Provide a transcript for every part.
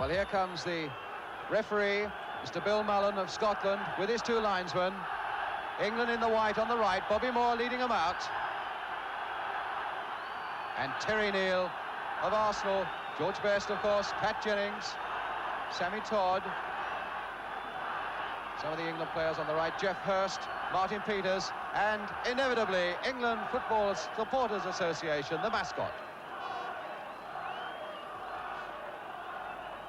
Well, here comes the referee, Mr. Bill Mullen of Scotland, with his two linesmen. England in the white on the right, Bobby Moore leading them out. And Terry Neill of Arsenal, George Best, of course, Pat Jennings, Sammy Todd. Some of the England players on the right, Jeff Hurst, Martin Peters, and inevitably England Football Supporters Association, the mascot.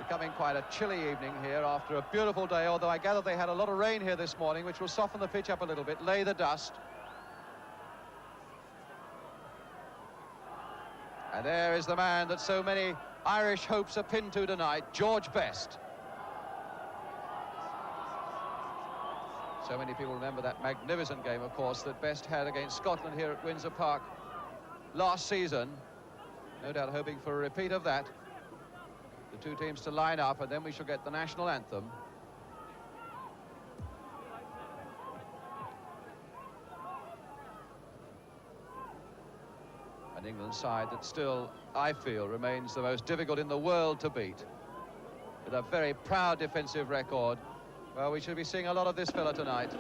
Becoming quite a chilly evening here after a beautiful day, although I gather they had a lot of rain here this morning, which will soften the pitch up a little bit, lay the dust. And there is the man that so many Irish hopes are pinned to tonight, George Best. So many people remember that magnificent game, of course, that Best had against Scotland here at Windsor Park last season. No doubt hoping for a repeat of that. The two teams to line up, and then we shall get the national anthem. An England side that still, I feel, remains the most difficult in the world to beat. With a very proud defensive record. Well, we should be seeing a lot of this fella tonight.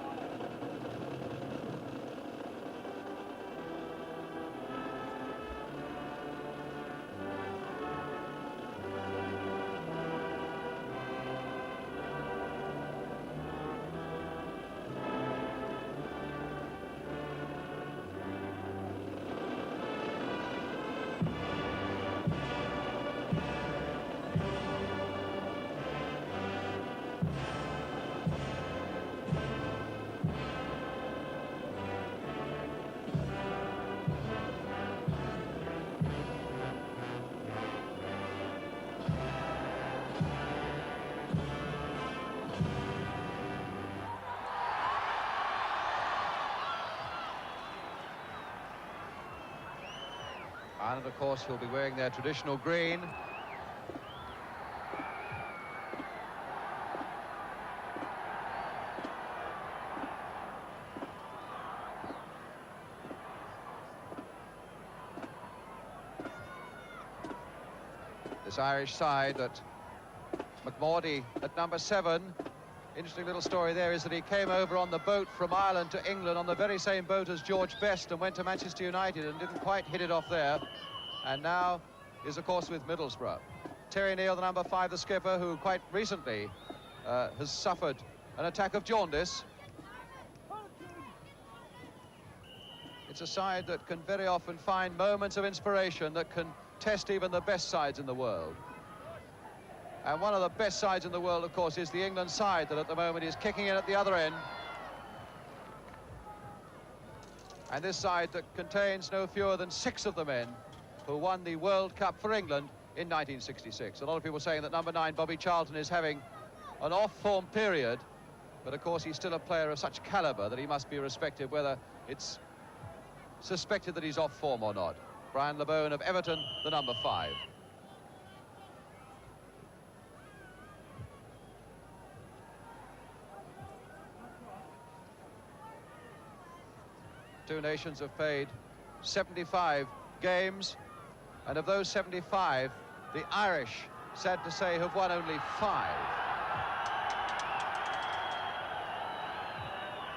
Ireland, of course, will be wearing their traditional green. This Irish side that McMordy at number 7. Interesting little story there is that he came over on the boat from Ireland to England on the very same boat as George Best and went to Manchester United and didn't quite hit it off there. And now is, of course, with Middlesbrough. Terry Neill, the number 5, the skipper, who quite recently has suffered an attack of jaundice. It's a side that can very often find moments of inspiration that can test even the best sides in the world. And one of the best sides in the world, of course, is the England side that at the moment is kicking in at the other end. And this side that contains no fewer than 6 of the men who won the World Cup for England in 1966. A lot of people saying that number 9, Bobby Charlton, is having an off-form period. But, of course, he's still a player of such calibre that he must be respected, whether it's suspected that he's off form or not. Brian LeBone of Everton, the number 5. Two nations have played 75 games, and of those 75, the Irish, sad to say, have won only 5.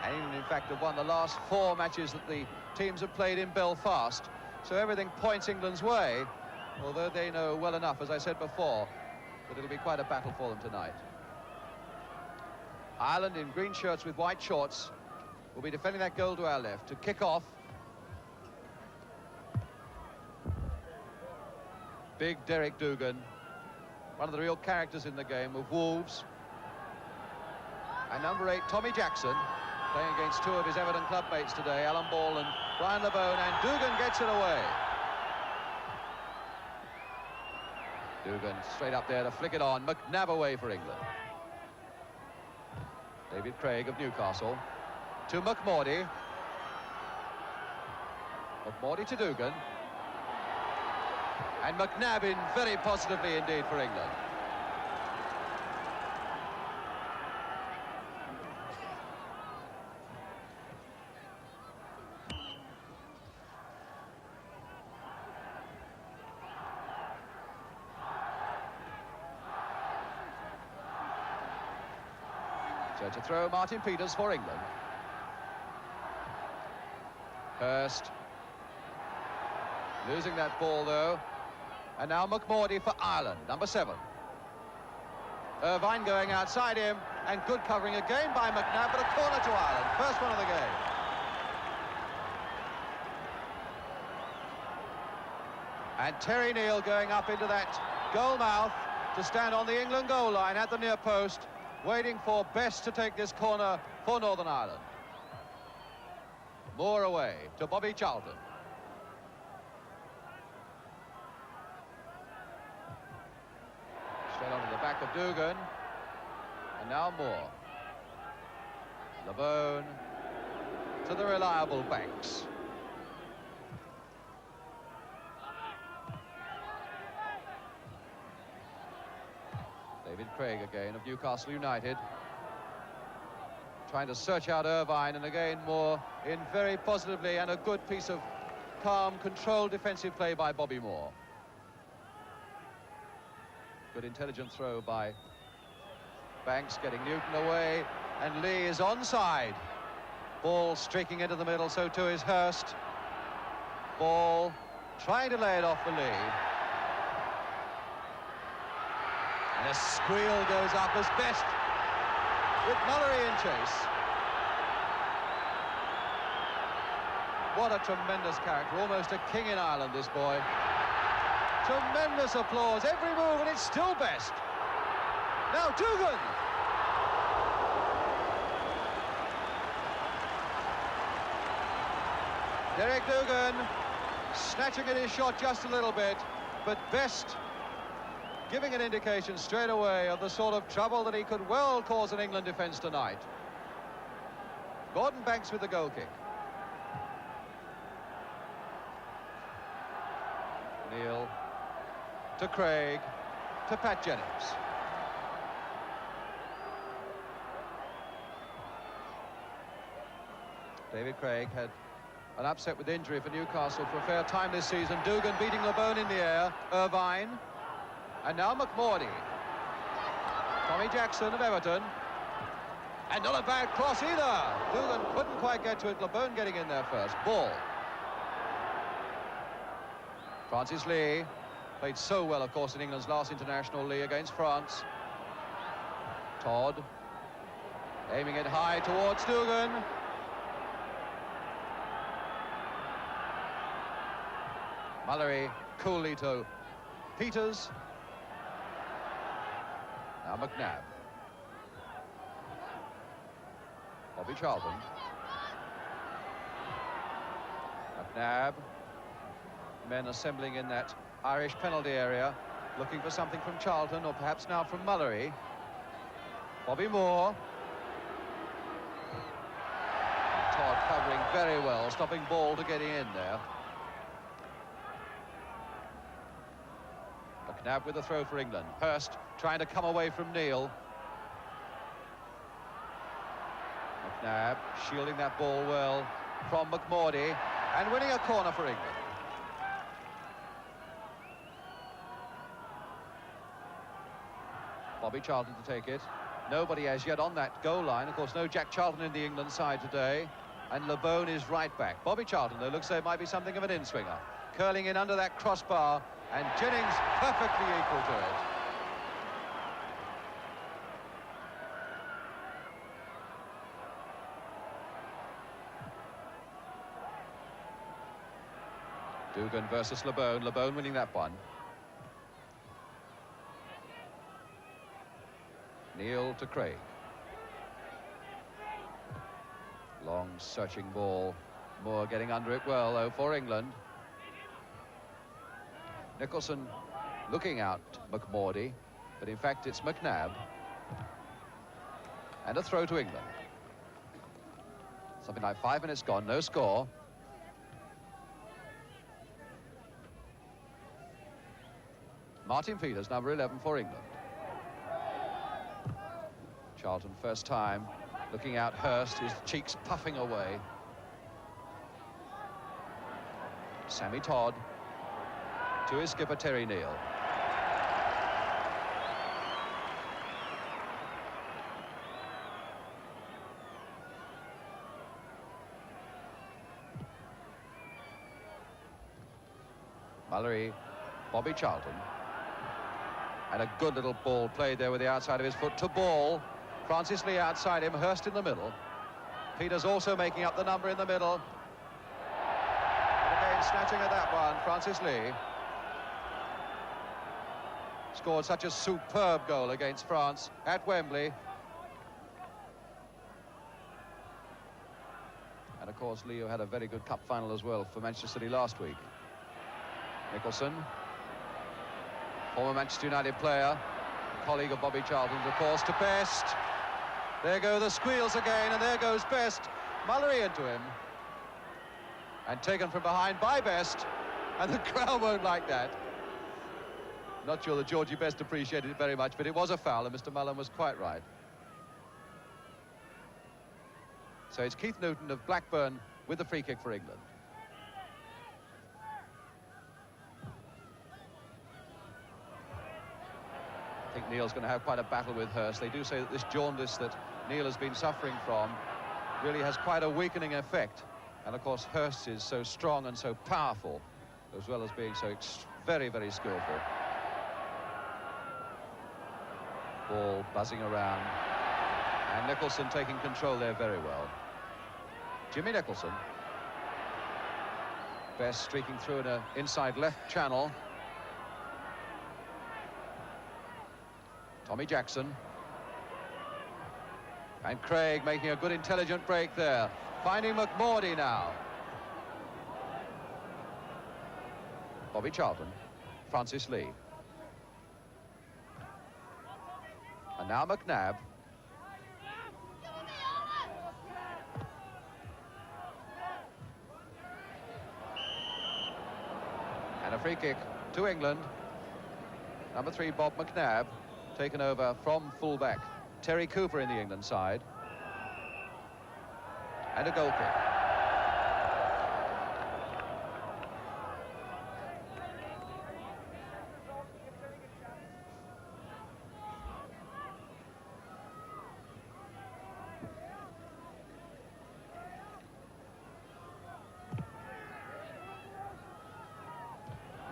And England, in fact, have won the last 4 matches that the teams have played in Belfast. So everything points England's way, although they know well enough, as I said before, that it'll be quite a battle for them tonight. Ireland in green shirts with white shorts will be defending that goal to our left. To kick off, big Derek Dougan, one of the real characters in the game of Wolves. And number 8, Tommy Jackson, playing against 2 of his Everton club mates today, Alan Ball and Brian LeBone, and Dougan gets it away. Dougan straight up there to flick it on. McNabb away for England. David Craig of Newcastle to McMordy. McMordy to Dougan. And McNabb in very positively indeed for England. So to throw Martin Peters for England. Hurst. Losing that ball, though. And now McMordy for Ireland, number 7. Irvine going outside him, and good covering again by McNabb, but a corner to Ireland. First one of the game. And Terry Neal going up into that goal mouth to stand on the England goal line at the near post, waiting for Best to take this corner for Northern Ireland. Moore away to Bobby Charlton. Straight onto the back of Dugan. And now Moore. LeBone to the reliable Banks. David Craig again of Newcastle United. Trying to search out Irvine, and again Moore in very positively, and a good piece of calm, controlled defensive play by Bobby Moore. Good intelligent throw by Banks, getting Newton away, and Lee is onside. Ball streaking into the middle, so too is Hurst. Ball trying to lay it off the Lee. And a squeal goes up as Best with Mullery in chase. What a tremendous character, almost a king in Ireland, this boy. Tremendous applause, every move, and it's still Best. Now Dugan. Derek Dugan snatching at his shot just a little bit, but Best giving an indication straight away of the sort of trouble that he could well cause an England defence tonight. Gordon Banks with the goal kick. Neal to Craig to Pat Jennings. David Craig had an upset with injury for Newcastle for a fair time this season. Dugan beating LeBone in the air. Irvine. And now McMordy. Tommy Jackson of Everton. And not a bad cross either. Dugan couldn't quite get to it. LeBone getting in there first. Ball. Francis Lee. Played so well, of course, in England's last international, Lee, against France. Todd. Aiming it high towards Dugan. Mullery coolly to Peters. Now McNabb. Bobby Charlton. McNabb. Men assembling in that Irish penalty area, looking for something from Charlton, or perhaps now from Mullery. Bobby Moore. And Todd covering very well, stopping ball to getting in there. McNabb with the throw for England. Hurst trying to come away from Neal. McNabb shielding that ball well from McMordy and winning a corner for England. Bobby Charlton to take it. Nobody as yet on that goal line. Of course, no Jack Charlton in the England side today. And LeBone is right back. Bobby Charlton, though, looks like it might be something of an in-swinger. Curling in under that crossbar, and Jennings perfectly equal to it. Dugan versus LeBone. LeBone winning that one. Neal to Craig. Long searching ball. Moore getting under it well, though, for England. Nicholson looking out McMordy, but in fact it's McNabb. And a throw to England. Something like 5 minutes gone, no score. Martin Peters, number 11 for England. Charlton first time looking out Hurst, his cheeks puffing away. Sammy Todd to his skipper Terry Neal. Mallory, Bobby Charlton. And a good little ball played there with the outside of his foot to Ball. Francis Lee outside him, Hurst in the middle. Peters also making up the number in the middle. And again, snatching at that one, Francis Lee. Scored such a superb goal against France at Wembley. And of course, Leo had a very good cup final as well for Manchester City last week. Nicholson, former Manchester United player, colleague of Bobby Charlton's, of course, to Best. There go the squeals again, and there goes Best. Mallory into him. And taken from behind by Best, and the crowd won't like that. Not sure that Georgie Best appreciated it very much, but it was a foul, and Mr. Mullen was quite right. So it's Keith Newton of Blackburn with the free kick for England. I think Neil's going to have quite a battle with Hurst. They do say that this jaundice that Neil has been suffering from really has quite a weakening effect. And of course, Hurst is so strong and so powerful, as well as being so very, very skillful. Ball buzzing around. And Nicholson taking control there very well. Jimmy Nicholson. Best streaking through in an inside left channel. Tommy Jackson. And Craig making a good intelligent break there. Finding McMordy now. Bobby Charlton. Francis Lee. And now McNabb. And a free kick to England. Number 3, Bob McNabb, taken over from fullback Terry Cooper in the England side. And a goal kick.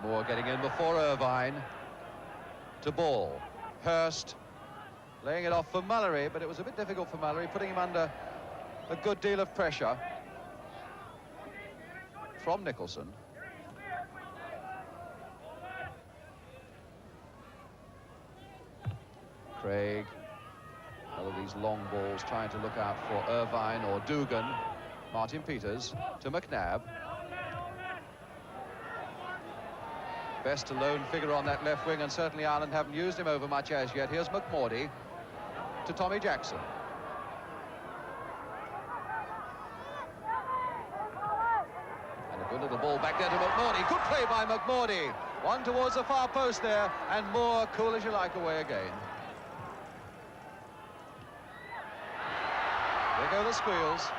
Moore getting in before Irvine. To Ball. Hurst laying it off for Mallory, but it was a bit difficult for Mallory, putting him under a good deal of pressure from Nicholson. Craig, all of these long balls trying to look out for Irvine or Dugan. Martin Peters to McNabb. Best a lone figure on that left wing, and certainly Ireland haven't used him over much as yet. Here's McMordy to Tommy Jackson. And a good little ball back there to McMordy. Good play by McMordy. One towards the far post there, and Moore, cool as you like, away again. There go the squeals.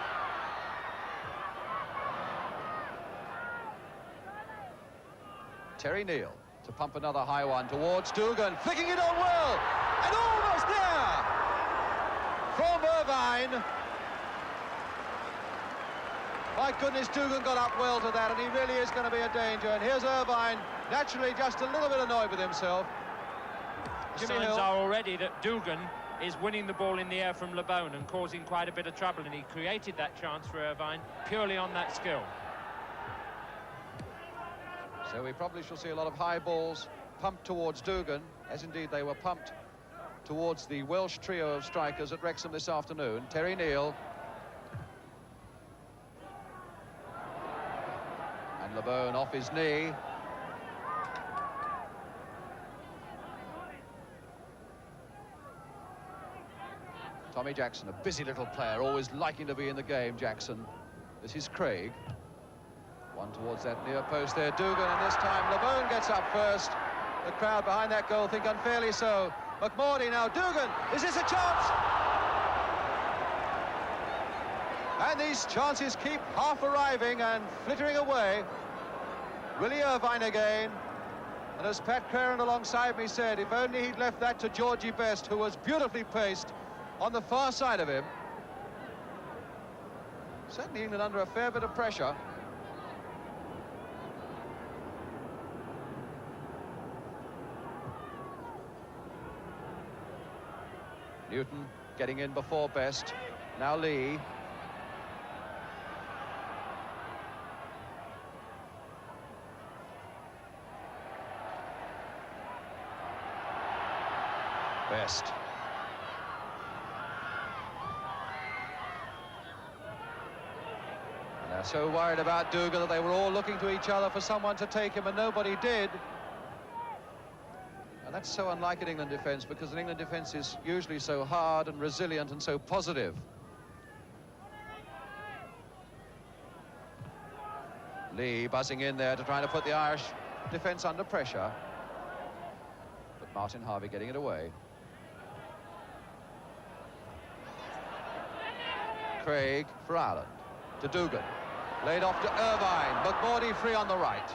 Terry Neal to pump another high one towards Dugan, flicking it on well, and almost there from Irvine. My goodness, Dugan got up well to that, and he really is going to be a danger. And here's Irvine, naturally just a little bit annoyed with himself. Signs are already that Dugan is winning the ball in the air from LeBone and causing quite a bit of trouble, and he created that chance for Irvine purely on that skill. So we probably shall see a lot of high balls pumped towards Dugan, as indeed they were pumped towards the Welsh trio of strikers at Wrexham this afternoon. Terry Neal. And LeBone off his knee. Tommy Jackson, a busy little player, always liking to be in the game, Jackson. This is Craig. One towards that near post there, Dugan, and this time LeBone gets up first. The crowd behind that goal think unfairly so. McMordy now, Dugan, is this a chance? And these chances keep half arriving and flittering away. Willie Irvine again. And as Pat Craren alongside me said, if only he'd left that to Georgie Best, who was beautifully placed on the far side of him. Certainly England under a fair bit of pressure. Newton getting in before Best. Now Lee. Best. And they're so worried about Dugan that they were all looking to each other for someone to take him, and nobody did. And that's so unlike an England defence, because an England defence is usually so hard and resilient and so positive. Lee buzzing in there to try to put the Irish defence under pressure. But Martin Harvey getting it away. Craig for Ireland. To Dugan. Laid off to Irvine. McMordie free on the right.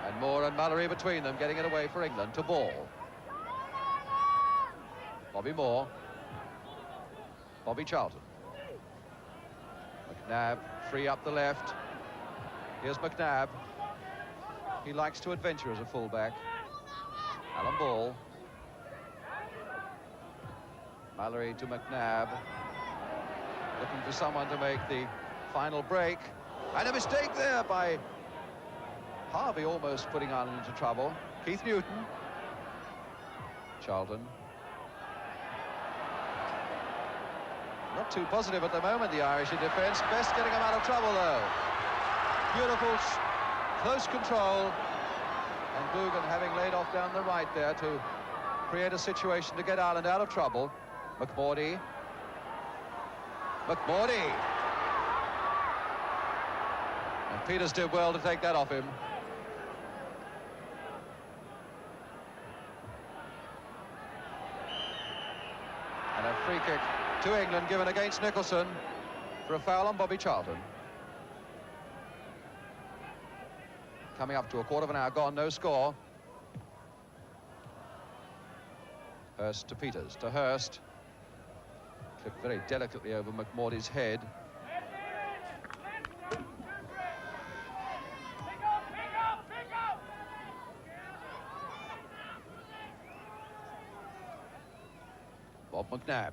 And Moore and Mallory between them, getting it away for England. To Ball. Bobby Moore. Bobby Charlton. McNabb free up the left. Here's McNabb. He likes to adventure as a fullback. Alan Ball. Mallory to McNabb. Looking for someone to make the final break. And a mistake there by Harvey, almost putting Ireland into trouble. Keith Newton. Charlton. Not too positive at the moment, the Irish in defence. Best getting them out of trouble, though. Beautiful, close control. And Dugan having laid off down the right there to create a situation to get Ireland out of trouble. McMordie. McMordie. And Peters did well to take that off him. And a free kick to England given against Nicholson for a foul on Bobby Charlton. Coming up to a quarter of an hour gone, no score. Hurst to Peters, to Hurst. Clipped very delicately over McMordie's head. Bob McNabb.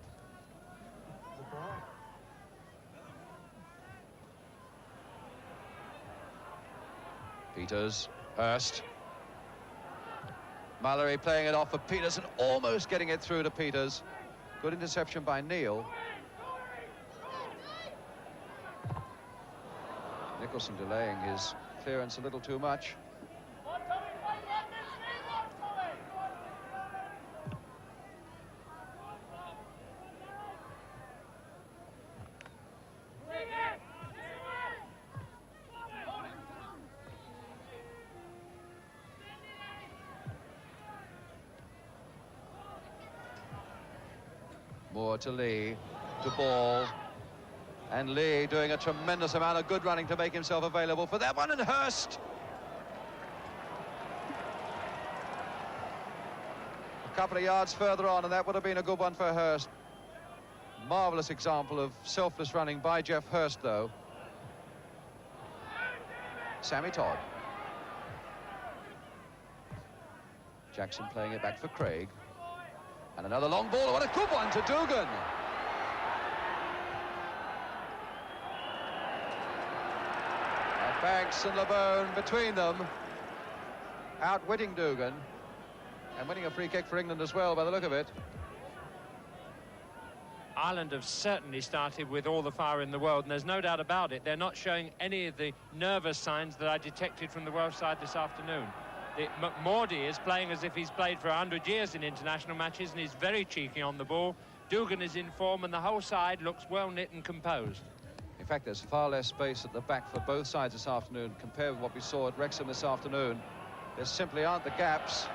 Peters, Hurst. Mallory playing it off for Peters and almost getting it through to Peters. Good interception by Neil. Nicholson delaying his clearance a little too much. Moore to Lee, to Ball, and Lee doing a tremendous amount of good running to make himself available for that one, and Hurst. A couple of yards further on, and that would have been a good one for Hurst. Marvellous example of selfless running by Geoff Hurst, though. Sammy Todd. Jackson playing it back for Craig. And another long ball. What a good one to Dugan. And Banks and LeBone between them, outwitting Dugan and winning a free kick for England as well by the look of it. Ireland have certainly started with all the fire in the world, and there's no doubt about it. They're not showing any of the nervous signs that I detected from the Welsh side this afternoon. McMordie is playing as if he's played for 100 years in international matches, and he's very cheeky on the ball. Dugan is in form, and the whole side looks well knit and composed. In fact, there's far less space at the back for both sides this afternoon compared with what we saw at Wrexham this afternoon. There simply aren't the gaps.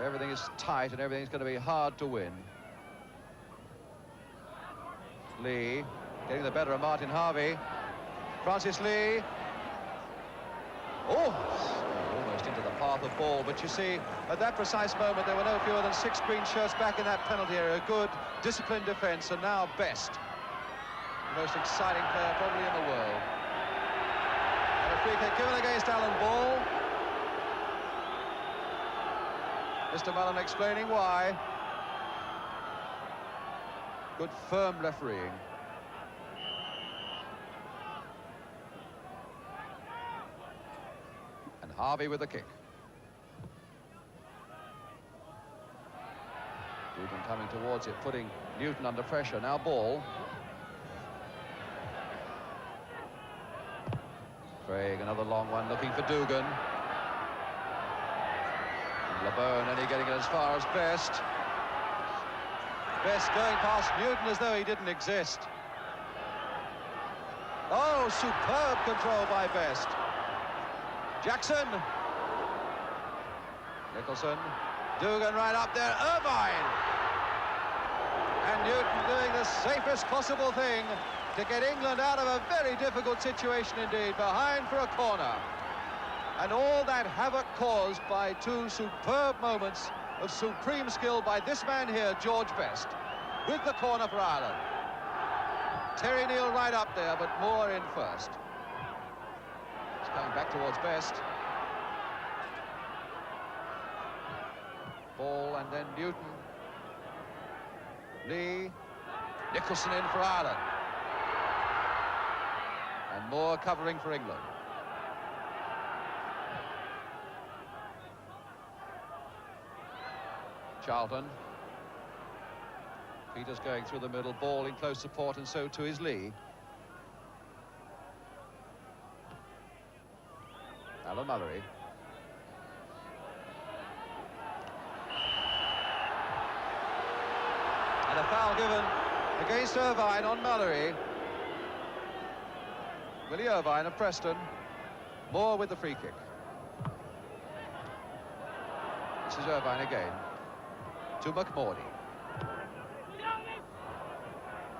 Everything is tight and everything's going to be hard to win. Lee getting the better of Martin Harvey. Francis Lee. Oh, almost into the path of ball, but you see, at that precise moment, there were no fewer than 6 green shirts back in that penalty area. A good, disciplined defence, and now Best, the most exciting player probably in the world. And a free kick given against Alan Ball. Mr. Mullen explaining why. Good firm refereeing. And Harvey with the kick. Dugan coming towards it, putting Newton under pressure. Now Ball. Craig, another long one, looking for Dugan. LeBone only getting it as far as Best. Best going past Newton as though he didn't exist. Oh, superb control by Best. Jackson. Nicholson. Dugan right up there. Irvine. And Newton doing the safest possible thing to get England out of a very difficult situation indeed, behind for a corner. And all that havoc caused by two superb moments of supreme skill by this man here, George Best, with the corner for Ireland. Terry Neal right up there, but Moore in first. It's coming back towards Best. Ball and then Newton. Lee. Nicholson in for Ireland. And Moore covering for England. Charlton. Peters going through the middle, Ball in close support, and so too is Lee. Alan Mullery. And a foul given against Irvine on Mullery. Willie Irvine of Preston. Moore with the free kick. This is Irvine again. To McMordy.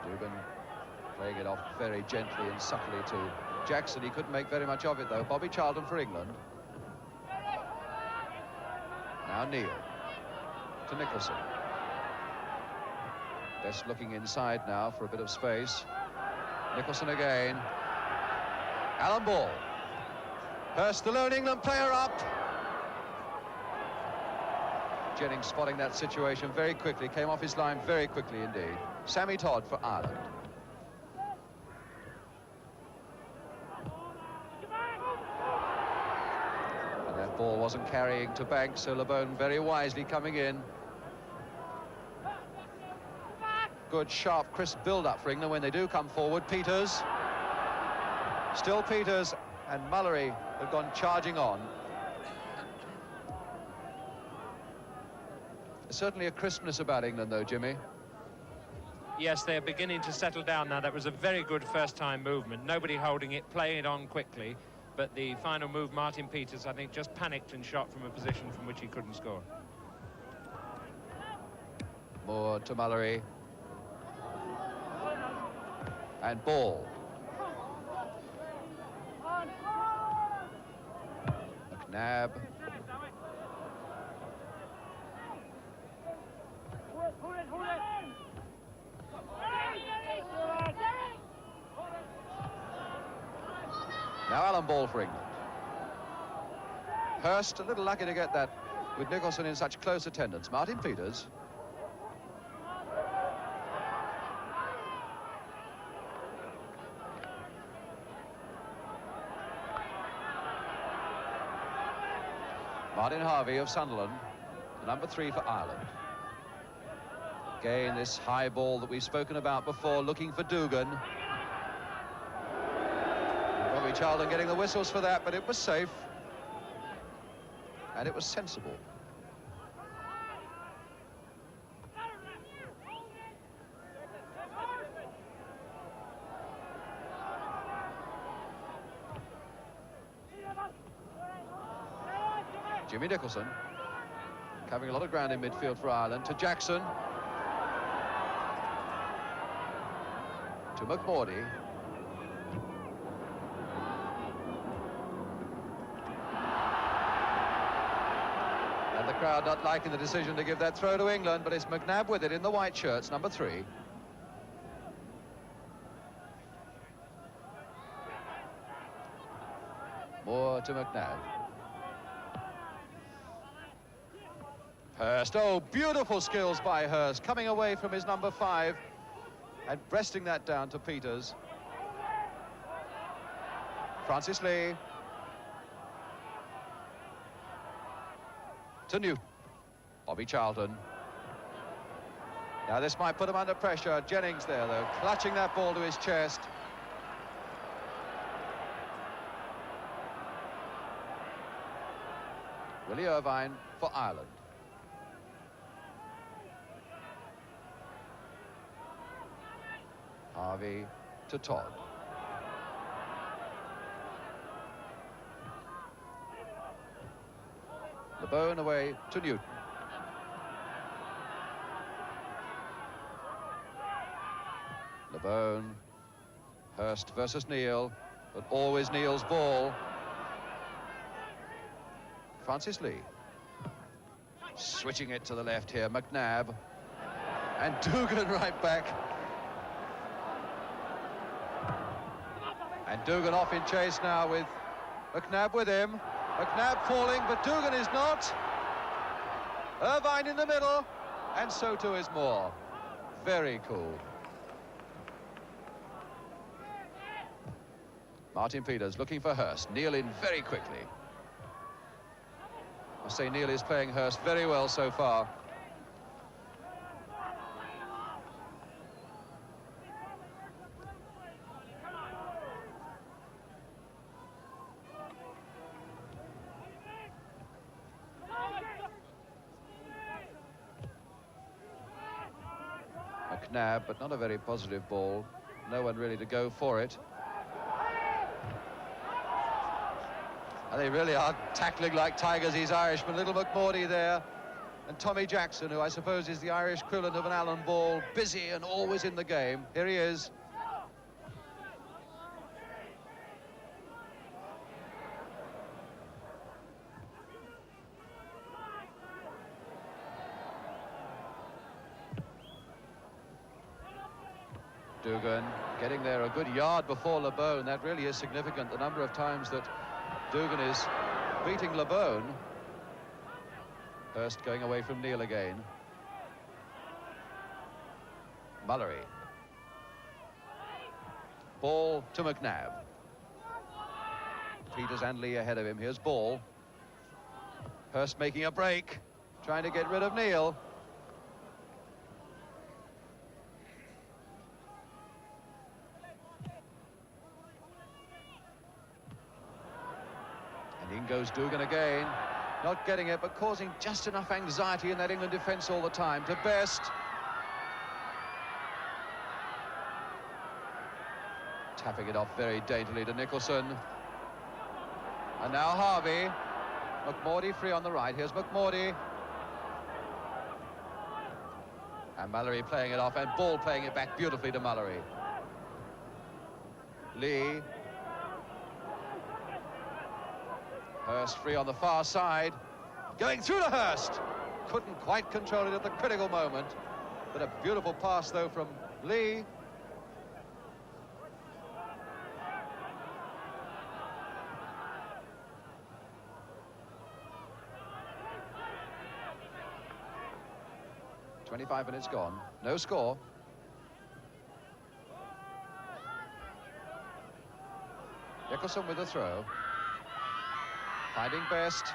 Dugan playing it off very gently and subtly to Jackson. He couldn't make very much of it, though. Bobby Charlton for England. Now Neal. To Nicholson. Best looking inside now for a bit of space. Nicholson again. Alan Ball. Hurst, the lone England player, up. Jennings spotting that situation very quickly, came off his line very quickly indeed. Sammy Todd for Ireland. And that ball wasn't carrying to Banks, so LeBone very wisely coming in. Good, sharp, crisp build-up for England when they do come forward. Peters. Still Peters, and Mullery have gone charging on. Certainly a crispness about England, though, Jimmy. Yes, they're beginning to settle down now. That was a very good first-time movement. Nobody holding it, playing it on quickly. But the final move, Martin Peters, I think, just panicked and shot from a position from which he couldn't score. Moore to Mullery. And Ball. McNabb. Now Alan Ball for England. Hurst, a little lucky to get that with Nicholson in such close attendance. Martin Peters. Martin Harvey of Sunderland, the number 3 for Ireland. Again, this high ball that we've spoken about before, looking for Dugan. Bobby Charlton getting the whistles for that, but it was safe. And it was sensible. Jimmy Nicholson covering a lot of ground in midfield for Ireland. To Jackson. To McMordy. And the crowd not liking the decision to give that throw to England, but it's McNabb with it in the white shirts, number 3. to McNabb. Hurst, oh, beautiful skills by Hurst, coming away from his number 5 and breasting that down to Peters. Francis Lee. To Newton. Bobby Charlton. Now this might put him under pressure. Jennings there, though, clutching that ball to his chest. Willie Irvine for Ireland. Harvey to Todd. LeBone away to Newton. LeBone. Hurst versus Neil, but always Neil's ball. Francis Lee. Switching it to the left here, McNabb. And Dugan right back. And Dugan off in chase now with McNabb with him. McNabb falling, but Dugan is not. Irvine in the middle, and so too is Moore. Very cool. Martin Peters looking for Hurst. Neil in very quickly. I say Neil is playing Hurst very well so far. McNabb, but not a very positive ball. No one really to go for it. And they really are tackling like tigers, these Irishmen. Little McMordy there. And Tommy Jackson, who I suppose is the Irish equivalent of an Alan Ball, busy and always in the game. Here he is. Dugan getting there a good yard before LeBone. That really is significant, the number of times that Dugan is beating LeBone. Hurst going away from Neil again. Mullery. Ball to McNabb. Peters and Lee ahead of him. Here's Ball. Hurst making a break, trying to get rid of Neil. And in goes Dugan again. Not getting it, but causing just enough anxiety in that England defence all the time. To Best. Tapping it off very daintily to Nicholson. And now Harvey. McMordy free on the right. Here's McMordy. And Mallory playing it off, and Ball playing it back beautifully to Mallory. Lee. Hurst free on the far side. Going through to Hurst. Couldn't quite control it at the critical moment. But a beautiful pass, though, from Lee. "25 minutes gone. No score. Nicholson with the throw. Finding Best.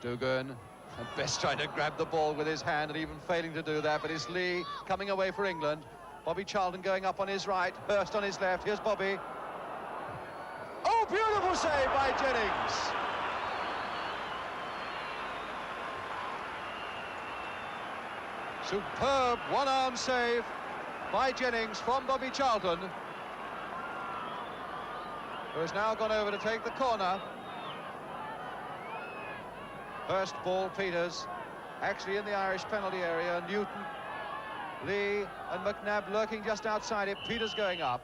Dugan. And Best trying to grab the ball with his hand and even failing to do that, but it's Lee coming away for England. Bobby Charlton going up on his right, Hurst on his left. Here's Bobby. Oh, beautiful save by Jennings. Superb one-arm save by Jennings from Bobby Charlton, who has now gone over to take the corner. Hurst, Ball, Peters, actually in the Irish penalty area. Newton, Lee and McNabb lurking just outside it. Peters going up.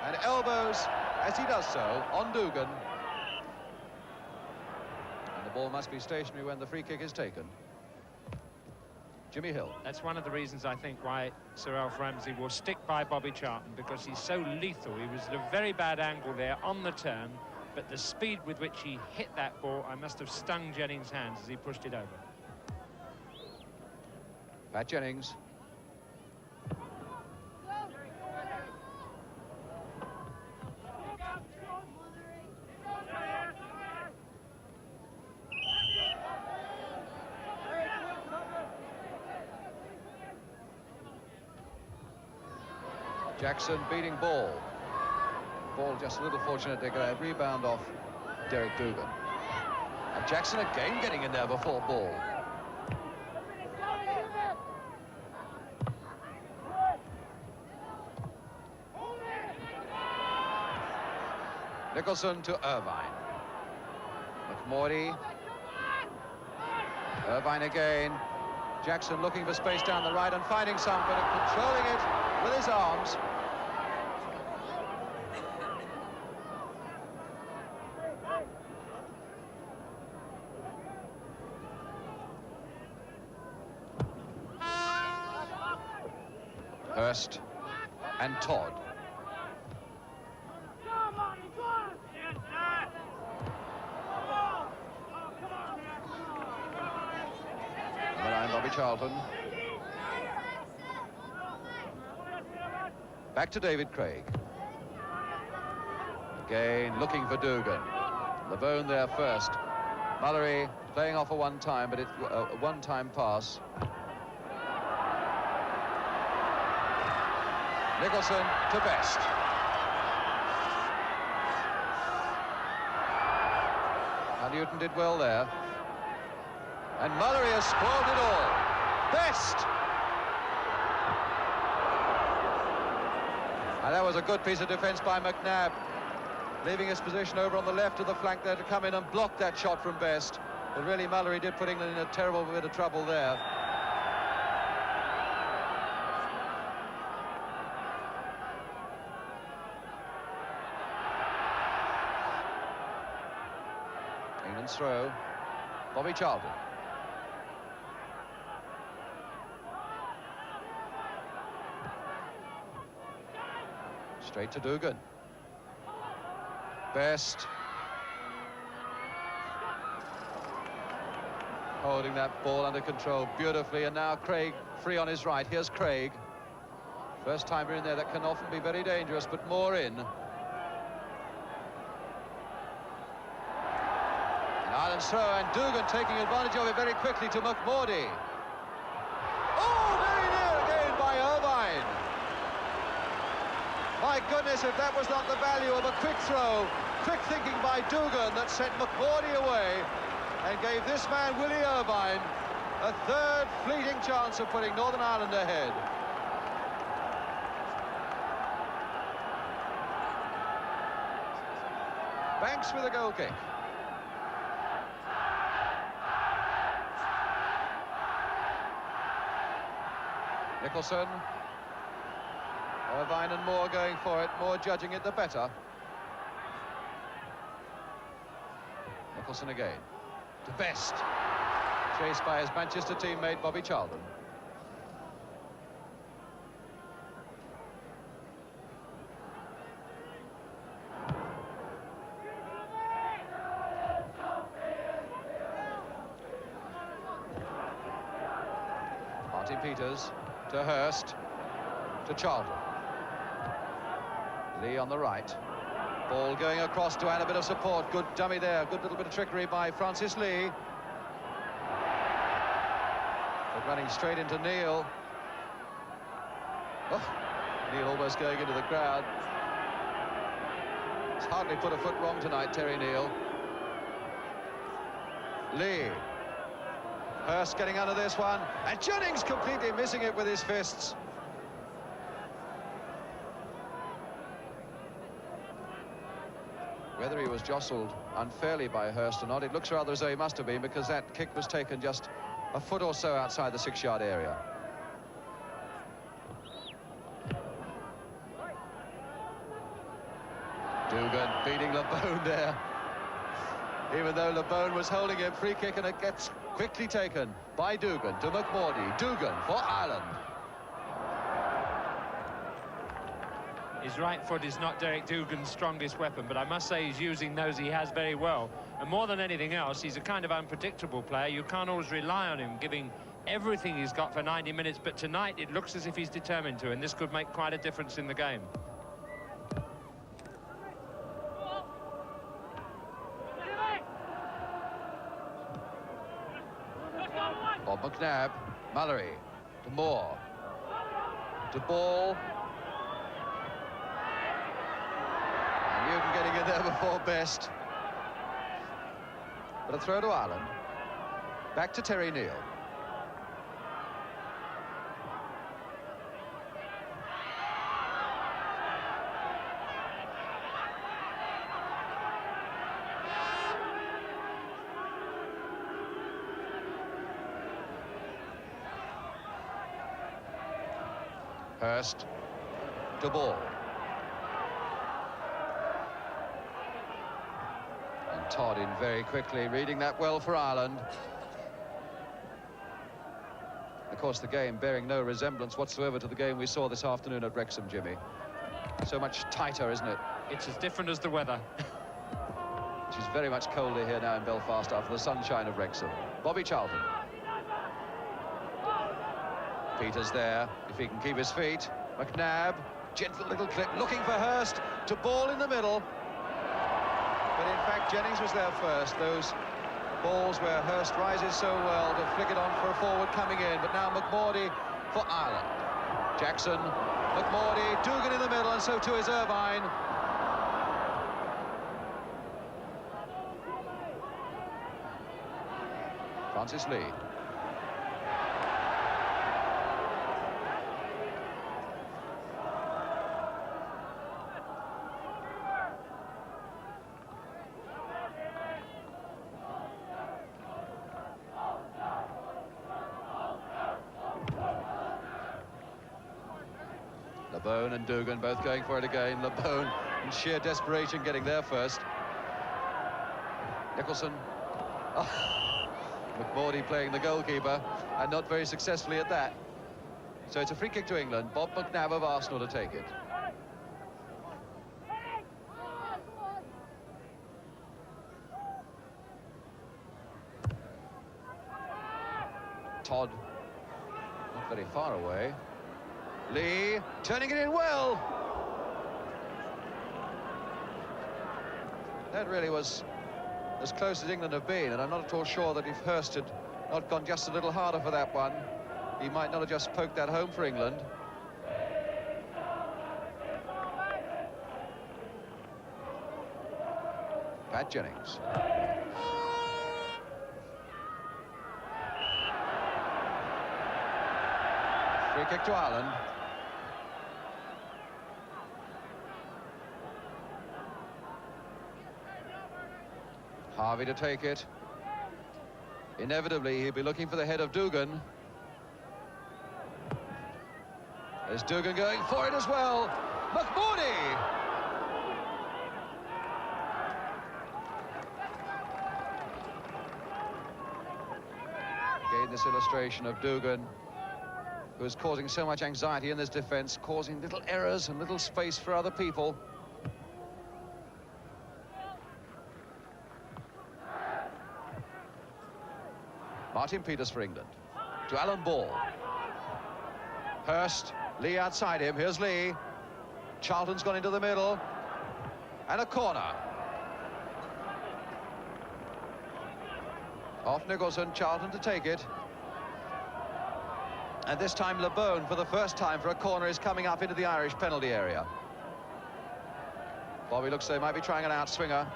And elbows, as he does so, on Dugan. And the ball must be stationary when the free kick is taken. Jimmy Hill. That's one of the reasons, I think, why Sir Alf Ramsey will stick by Bobby Charlton, because he's so lethal. He was at a very bad angle there on the turn, but the speed with which he hit that ball, I must have stung Jennings' hands as he pushed it over. Pat Jennings. Jackson beating Ball. Ball just a little fortunate to get a rebound off Derek Dougan. And Jackson again getting in there before Ball. Nicholson to Irvine. McMordie. Irvine again. Jackson looking for space down the right and finding some, but controlling it with his arms. Hurst and Todd. Bobby Charlton. Back to David Craig. Again looking for Dougan. Levone there first. Mullery playing off a one-time, but it's a one-time pass. Nicholson to Best. And Newton did well there. And Mullery has spoiled it all. Best! And that was a good piece of defence by McNabb, leaving his position over on the left of the flank there to come in and block that shot from Best. But really, Mullery did put England in a terrible bit of trouble there. England's throw. Bobby Charlton. Straight to Dougan. Best. Holding that ball under control beautifully, and now Craig free on his right. Here's Craig. First timer in there, that can often be very dangerous, but more in. And Ireland's throw, and Dougan taking advantage of it very quickly to McMordie. Oh, very near again by Irvine. My goodness, if that was not the value of a quick throw, quick thinking by Dougan that sent McMordie away and gave this man, Willie Irvine, a third fleeting chance of putting Northern Ireland ahead. Banks with a goal kick. Nicholson. Irvine and Moore going for it. Moore judging it the better. Nicholson again. To Best. Chased by his Manchester teammate Bobby Charlton. Martin Peters to Hurst. To Charlton. Lee on the right. Ball going across to add a bit of support. Good dummy there. Good little bit of trickery by Francis Lee. But running straight into Neil. Oh, Neil almost going into the crowd. He's hardly put a foot wrong tonight, Terry Neal. Lee. Hurst getting under this one. And Jennings completely missing it with his fists. Whether he was jostled unfairly by Hurst or not, it looks rather as though he must have been, because that kick was taken just a foot or so outside the 6-yard area. Dougan beating Levone there. even though LeBone was holding him. Free kick, and it gets quickly taken by Dugan to McMordie. Dugan for Ireland. His right foot is not Derek Dugan's strongest weapon, but I must say he's using those he has very well. And more than anything else, he's a kind of unpredictable player. You can't always rely on him giving everything he's got for 90 minutes, but tonight it looks as if he's determined to, and this could make quite a difference in the game. Bob McNabb, Mallory to Moore, to Ball. And Newton getting in there before Best. But a throw to Ireland. Back to Terry Neal. Hurst to Ball. And Todd in very quickly, reading that well for Ireland. Of course, the game bearing no resemblance whatsoever to the game we saw this afternoon at Wrexham, Jimmy. So much tighter, isn't it? It's as different as the weather. Which is very much colder here now in Belfast after the sunshine of Wrexham. Bobby Charlton. Peters there, if he can keep his feet. McNabb, gentle little clip, looking for Hurst, to Ball in the middle. But in fact, Jennings was there first. Those balls where Hurst rises so well to flick it on for a forward coming in. But now McMordie for Ireland. Jackson, McMordie, Dugan in the middle, and so too is Irvine. Francis Lee. LeBone and Dugan both going for it again. LeBone in sheer desperation getting there first. Nicholson. Oh, McMordie playing the goalkeeper, and not very successfully at that. So it's a free kick to England. Bob McNabb of Arsenal to take it. Todd, not very far away. Lee, turning it in well. That really was as close as England have been, and I'm not at all sure that if Hurst had not gone just a little harder for that one, he might not have just poked that home for England. Pat Jennings. Free kick to Ireland. Harvey to take it. Inevitably, he'll be looking for the head of Dugan. There's Dugan going for it as well. McMordie! Again, this illustration of Dugan, who is causing so much anxiety in this defence, causing little errors and little space for other people. Martin Peters for England. To Alan Ball. Hurst, Lee outside him. Here's Lee. Charlton's gone into the middle. And a corner. Off Nicholson, Charlton to take it. And this time LeBone, for the first time for a corner, is coming up into the Irish penalty area. Bobby looks they might be trying an outswinger.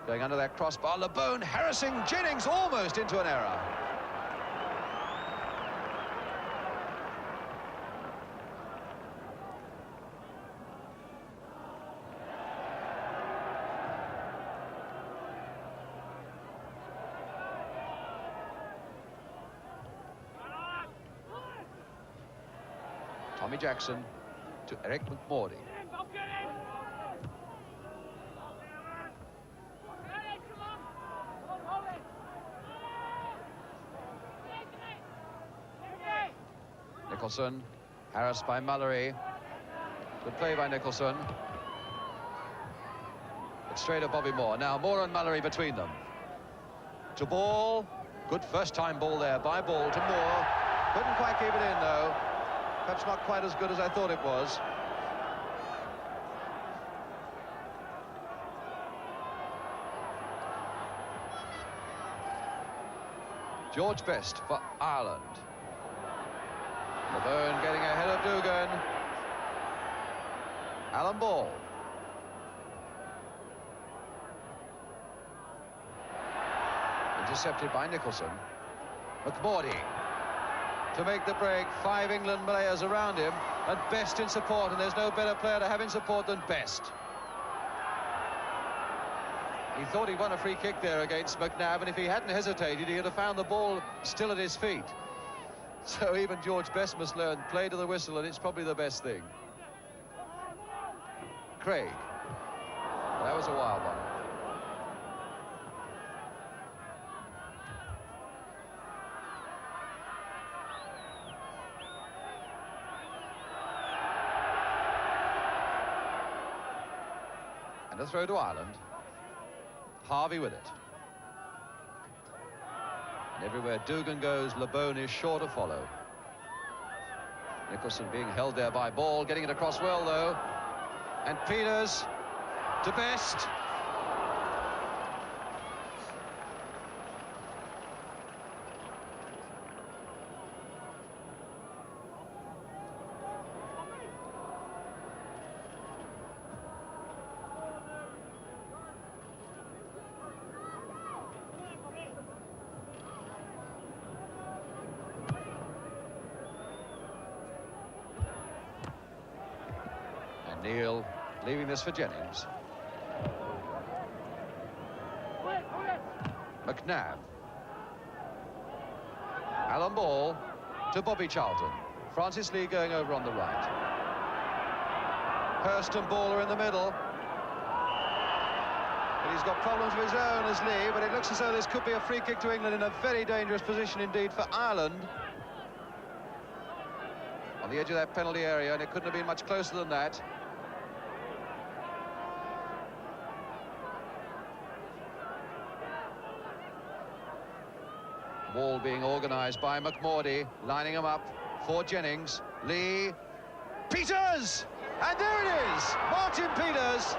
Going under that crossbar, LeBone harassing Jennings almost into an error. Tommy Jackson to Eric McMordie. Nicholson, harassed by Mallory. Good play by Nicholson. It's straight at Bobby Moore. Now Moore and Mallory between them. To Ball. Good first-time ball there by Ball to Moore. Couldn't quite keep it in, though. Perhaps not quite as good as I thought it was. George Best for Ireland. Leverne getting ahead of Dugan. Alan Ball. Intercepted by Nicholson. McMordie to make the break. 5 England players around him, and Best in support, and there's no better player to have in support than Best. He thought he won a free kick there against McNabb, and if he hadn't hesitated, he'd have found the ball still at his feet. So even George Best must learn, play to the whistle, and it's probably the best thing. Craig. That was a wild one. And a throw to Ireland. Harvey with it. And everywhere Dugan goes, LeBone is sure to follow. Nicholson being held there by Ball, getting it across well, though. And Peters to Best. Neil leaving this for Jennings. McNabb. Alan Ball to Bobby Charlton. Francis Lee going over on the right. Hurst and Ball are in the middle. But he's got problems of his own as Lee, but it looks as though this could be a free kick to England in a very dangerous position indeed for Ireland. On the edge of that penalty area, and it couldn't have been much closer than that. Ball being organised by McMordie, lining him up for Jennings. Lee, Peters, and there it is, Martin Peters.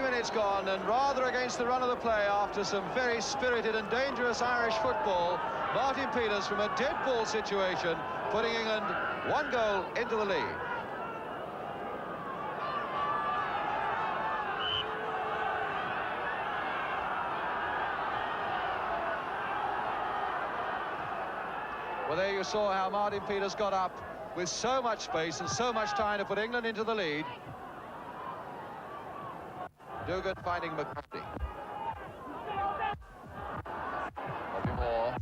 Minutes gone, and rather against the run of the play after some very spirited and dangerous Irish football, Martin Peters from a dead ball situation, putting England 1 goal into the lead. Well, there you saw how Martin Peters got up with so much space and so much time to put England into the lead. Dugan finding McMurray. Bobby Moore.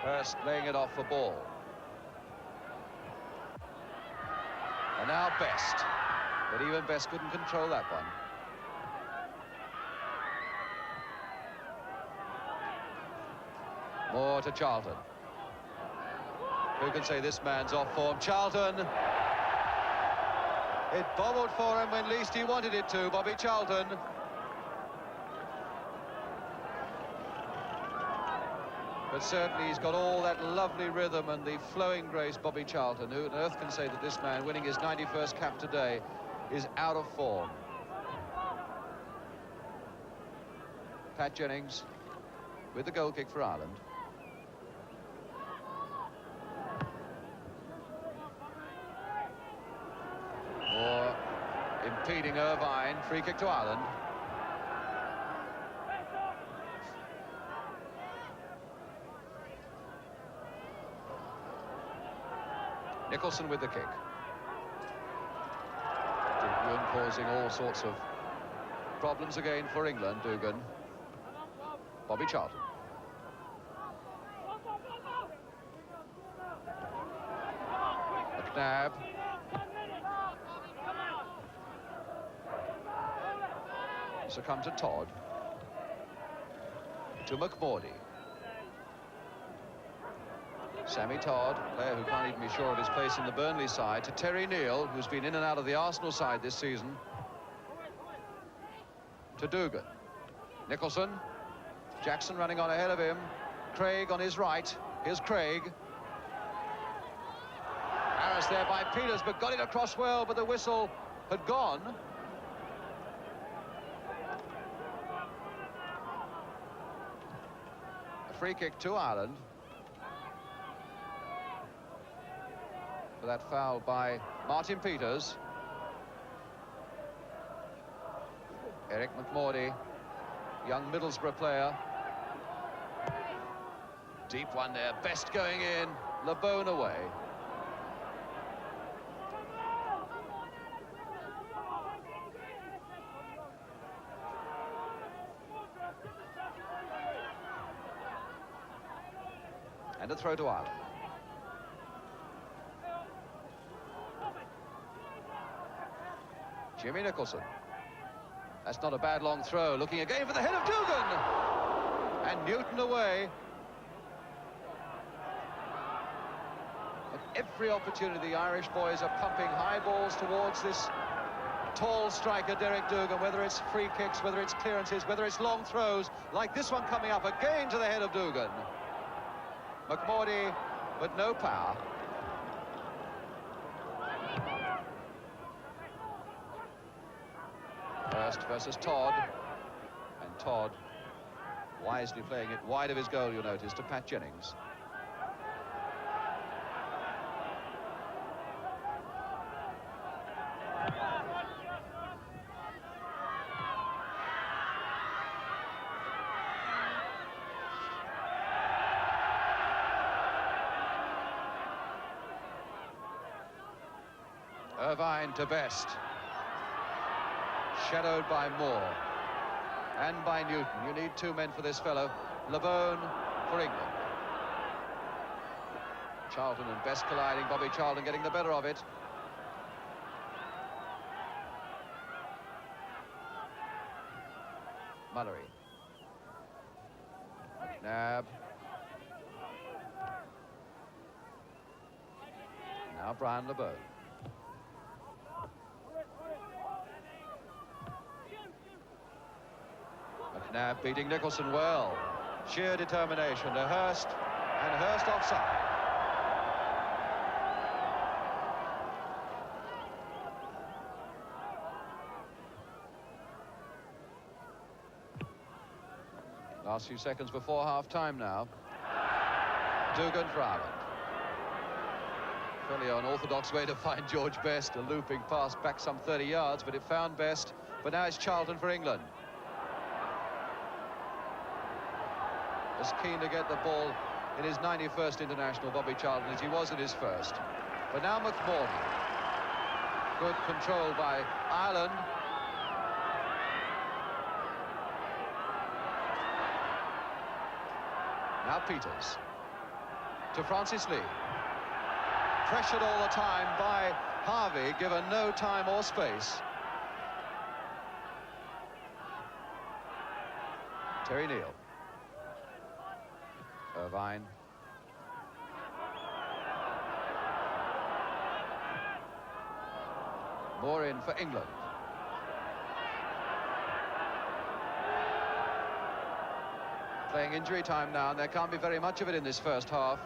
Hurst laying it off for Ball. And now Best. But even Best couldn't control that one. Moore to Charlton. Who can say this man's off form? Charlton. It bobbled for him when least he wanted it to, Bobby Charlton. But certainly he's got all that lovely rhythm and the flowing grace, Bobby Charlton. Who on earth can say that this man, winning his 91st cap today, is out of form? Pat Jennings with the goal kick for Ireland. Moore impeding Irvine. Free kick to Ireland. Nicholson with the kick. Dugan causing all sorts of problems again for England. Dugan. Bobby Charlton. McNabb. Succumb to Todd. To McMordy. Sammy Todd, player who can't even be sure of his place in the Burnley side, to Terry Neal, who's been in and out of the Arsenal side this season. To Dugan. Nicholson. Jackson running on ahead of him. Craig on his right. Here's Craig. Harris there by Peters, but got it across well, but the whistle had gone. A free kick to Ireland. For that foul by Martin Peters. Eric McMordy, young Middlesbrough player. Deep one there, Best going in, LeBone away. And a throw to Ireland. Jimmy Nicholson. That's not a bad long throw. Looking again for the head of Dugan. And Newton away. At every opportunity, the Irish boys are pumping high balls towards this tall striker, Derek Dugan, whether it's free kicks, whether it's clearances, whether it's long throws, like this one coming up again to the head of Dugan. McMordy, but no power. Hurst versus Todd, and Todd wisely playing it wide of his goal, you'll notice, to Pat Jennings. Irvine to Best. Shadowed by Moore and by Newton. You need two men for this fellow. LeBone for England. Charlton and Best colliding. Bobby Charlton getting the better of it. Mullery. McNabb. Now Brian LeBone. McNabb beating Nicholson well. Sheer determination to Hurst, and Hurst offside. Last few seconds before half-time now. Dugan for Ireland. Fairly unorthodox way to find George Best, a looping pass back some 30 yards, but it found Best. But now it's Charlton for England. As keen to get the ball in his 91st international, Bobby Charlton, as he was in his first. But now McMordy. Good control by Ireland. Now Peters. To Francis Lee. Pressured all the time by Harvey, given no time or space. Terry Neal. Irvine. Moore in for England. Playing injury time now, and there can't be very much of it in this first half.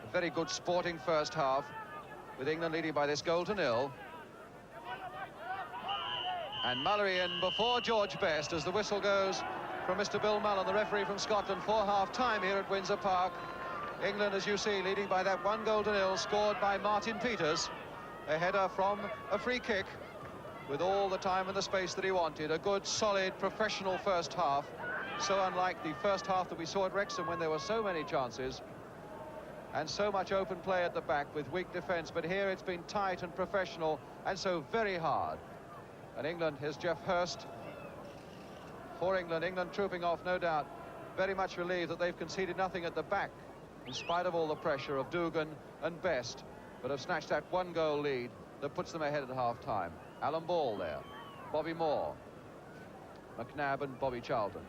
A very good sporting first half, with England leading by this goal to 0. And Mullery in before George Best as the whistle goes from Mr. Bill Mullen, the referee from Scotland, for half-time here at Windsor Park. England, as you see, leading by that 1 goal to 0, scored by Martin Peters. A header from a free kick with all the time and the space that he wanted. A good, solid, professional first half. So unlike the first half that we saw at Wrexham when there were so many chances and so much open play at the back with weak defence. But here it's been tight and professional, and so very hard. And England, here's Geoff Hurst. For England, England trooping off, no doubt, very much relieved that they've conceded nothing at the back, in spite of all the pressure of Dugan and Best. but have snatched that 1-goal lead that puts them ahead at half-time. Alan Ball there, Bobby Moore, McNabb and Bobby Charlton.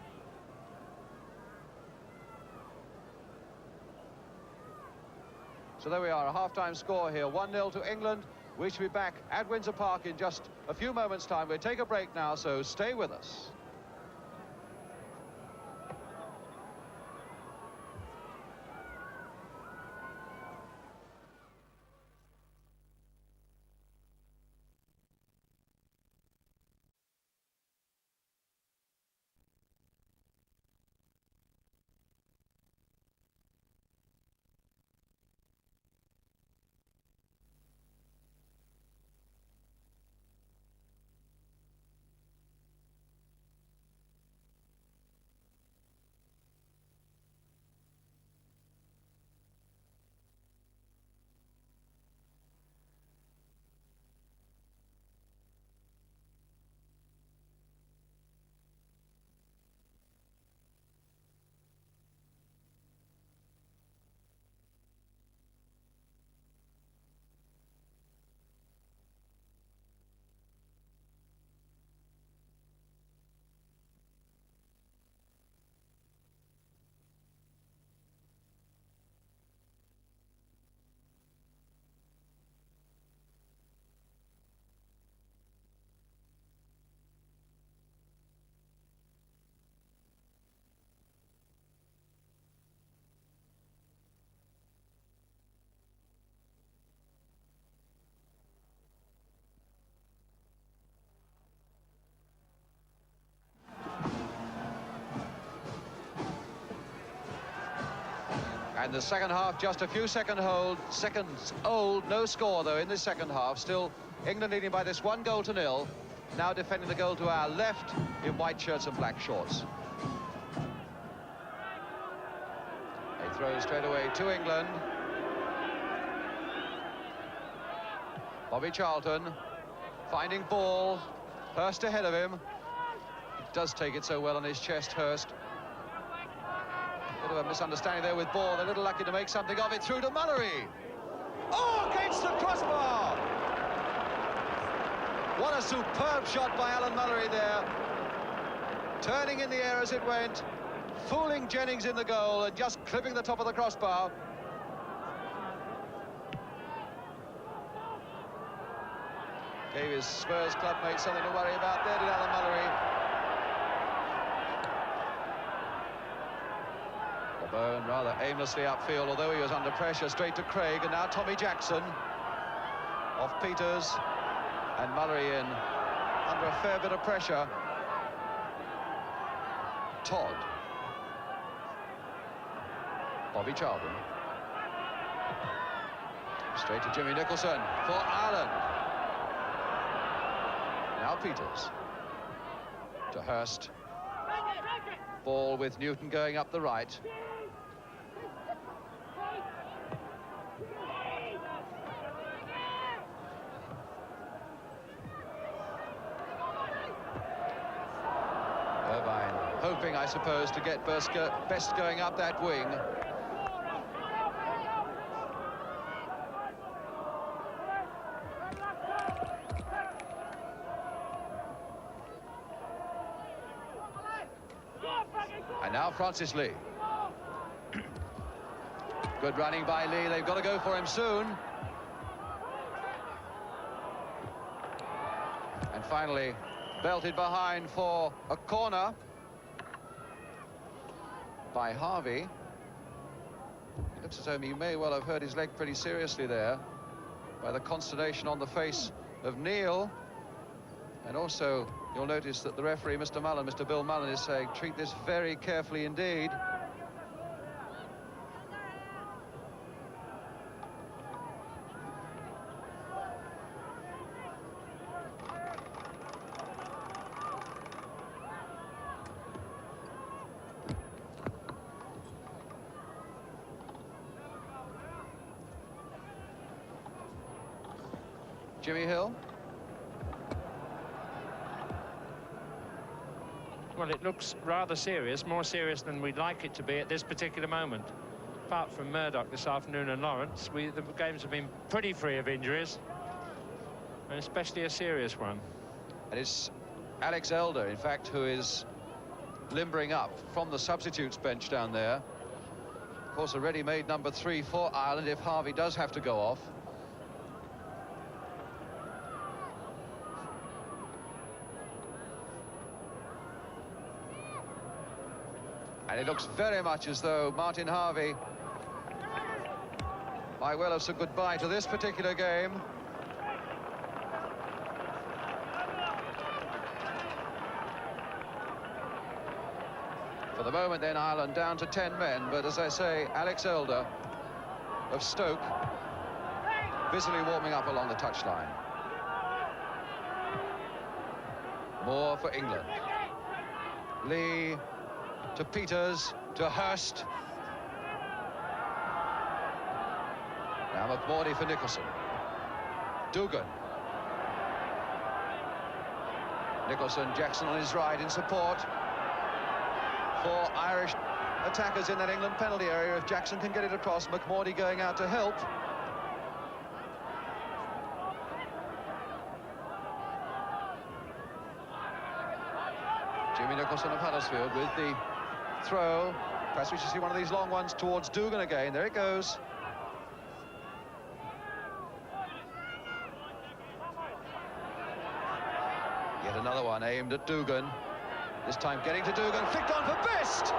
So there we are, a half-time score here, 1-0 to England. We shall be back at Windsor Park in just a few moments' time. We'll take a break now, so stay with us. And the second half, just a few seconds old, no score though in the second half. Still England leading by this 1-0. Now defending the goal to our left in white shirts and black shorts. They throw straight away to England. Bobby Charlton finding Ball. Hurst ahead of him. He does take it so well on his chest, Hurst. Bit of a misunderstanding there with Ball. They're a little lucky to make something of it. Through to Mullery. Oh, against the crossbar! What a superb shot by Alan Mullery there. Turning in the air as it went. Fooling Jennings in the goal and just clipping the top of the crossbar. Gave his Spurs clubmate something to worry about there, did Alan Mullery. Bone rather aimlessly upfield, although he was under pressure, straight to Craig, and now Tommy Jackson off Peters, and Mullery in under a fair bit of pressure. Todd, Bobby Charlton, straight to Jimmy Nicholson for Ireland. Now Peters to Hurst. Ball with Newton going up the right. Hoping, I suppose, to get Best going up that wing. And now Francis Lee. Good running by Lee. They've got to go for him soon. And finally, belted behind for a corner by Harvey. It looks as though he may well have hurt his leg pretty seriously there by the consternation on the face of Neil. And also, you'll notice that the referee, Mr. Bill Mullen, is saying, treat this very carefully indeed. Jimmy Hill. Well, it looks rather serious, more serious than we'd like it to be at this particular moment. apart from Murdoch this afternoon and Lawrence, the games have been pretty free of injuries, and especially a serious one. And it's Alex Elder, in fact, who is limbering up from the substitutes bench down there. Of course, a ready-made number 3 for Ireland if Harvey does have to go off. And it looks very much as though Martin Harvey might well have said goodbye to this particular game. For the moment then, Ireland down to 10 men, but as I say, Alex Elder of Stoke busily warming up along the touchline. More for England. Lee to Peters, to Hurst. Now McMordy for Nicholson. Dugan. Nicholson, Jackson on his right in support. 4 Irish attackers in that England penalty area. If Jackson can get it across, McMordy going out to help. Jimmy Nicholson of Huddersfield with the throw. Perhaps we should see one of these long ones towards Dugan again. There it goes. Yet another one aimed at Dugan. This time getting to Dugan, flicked on for Best!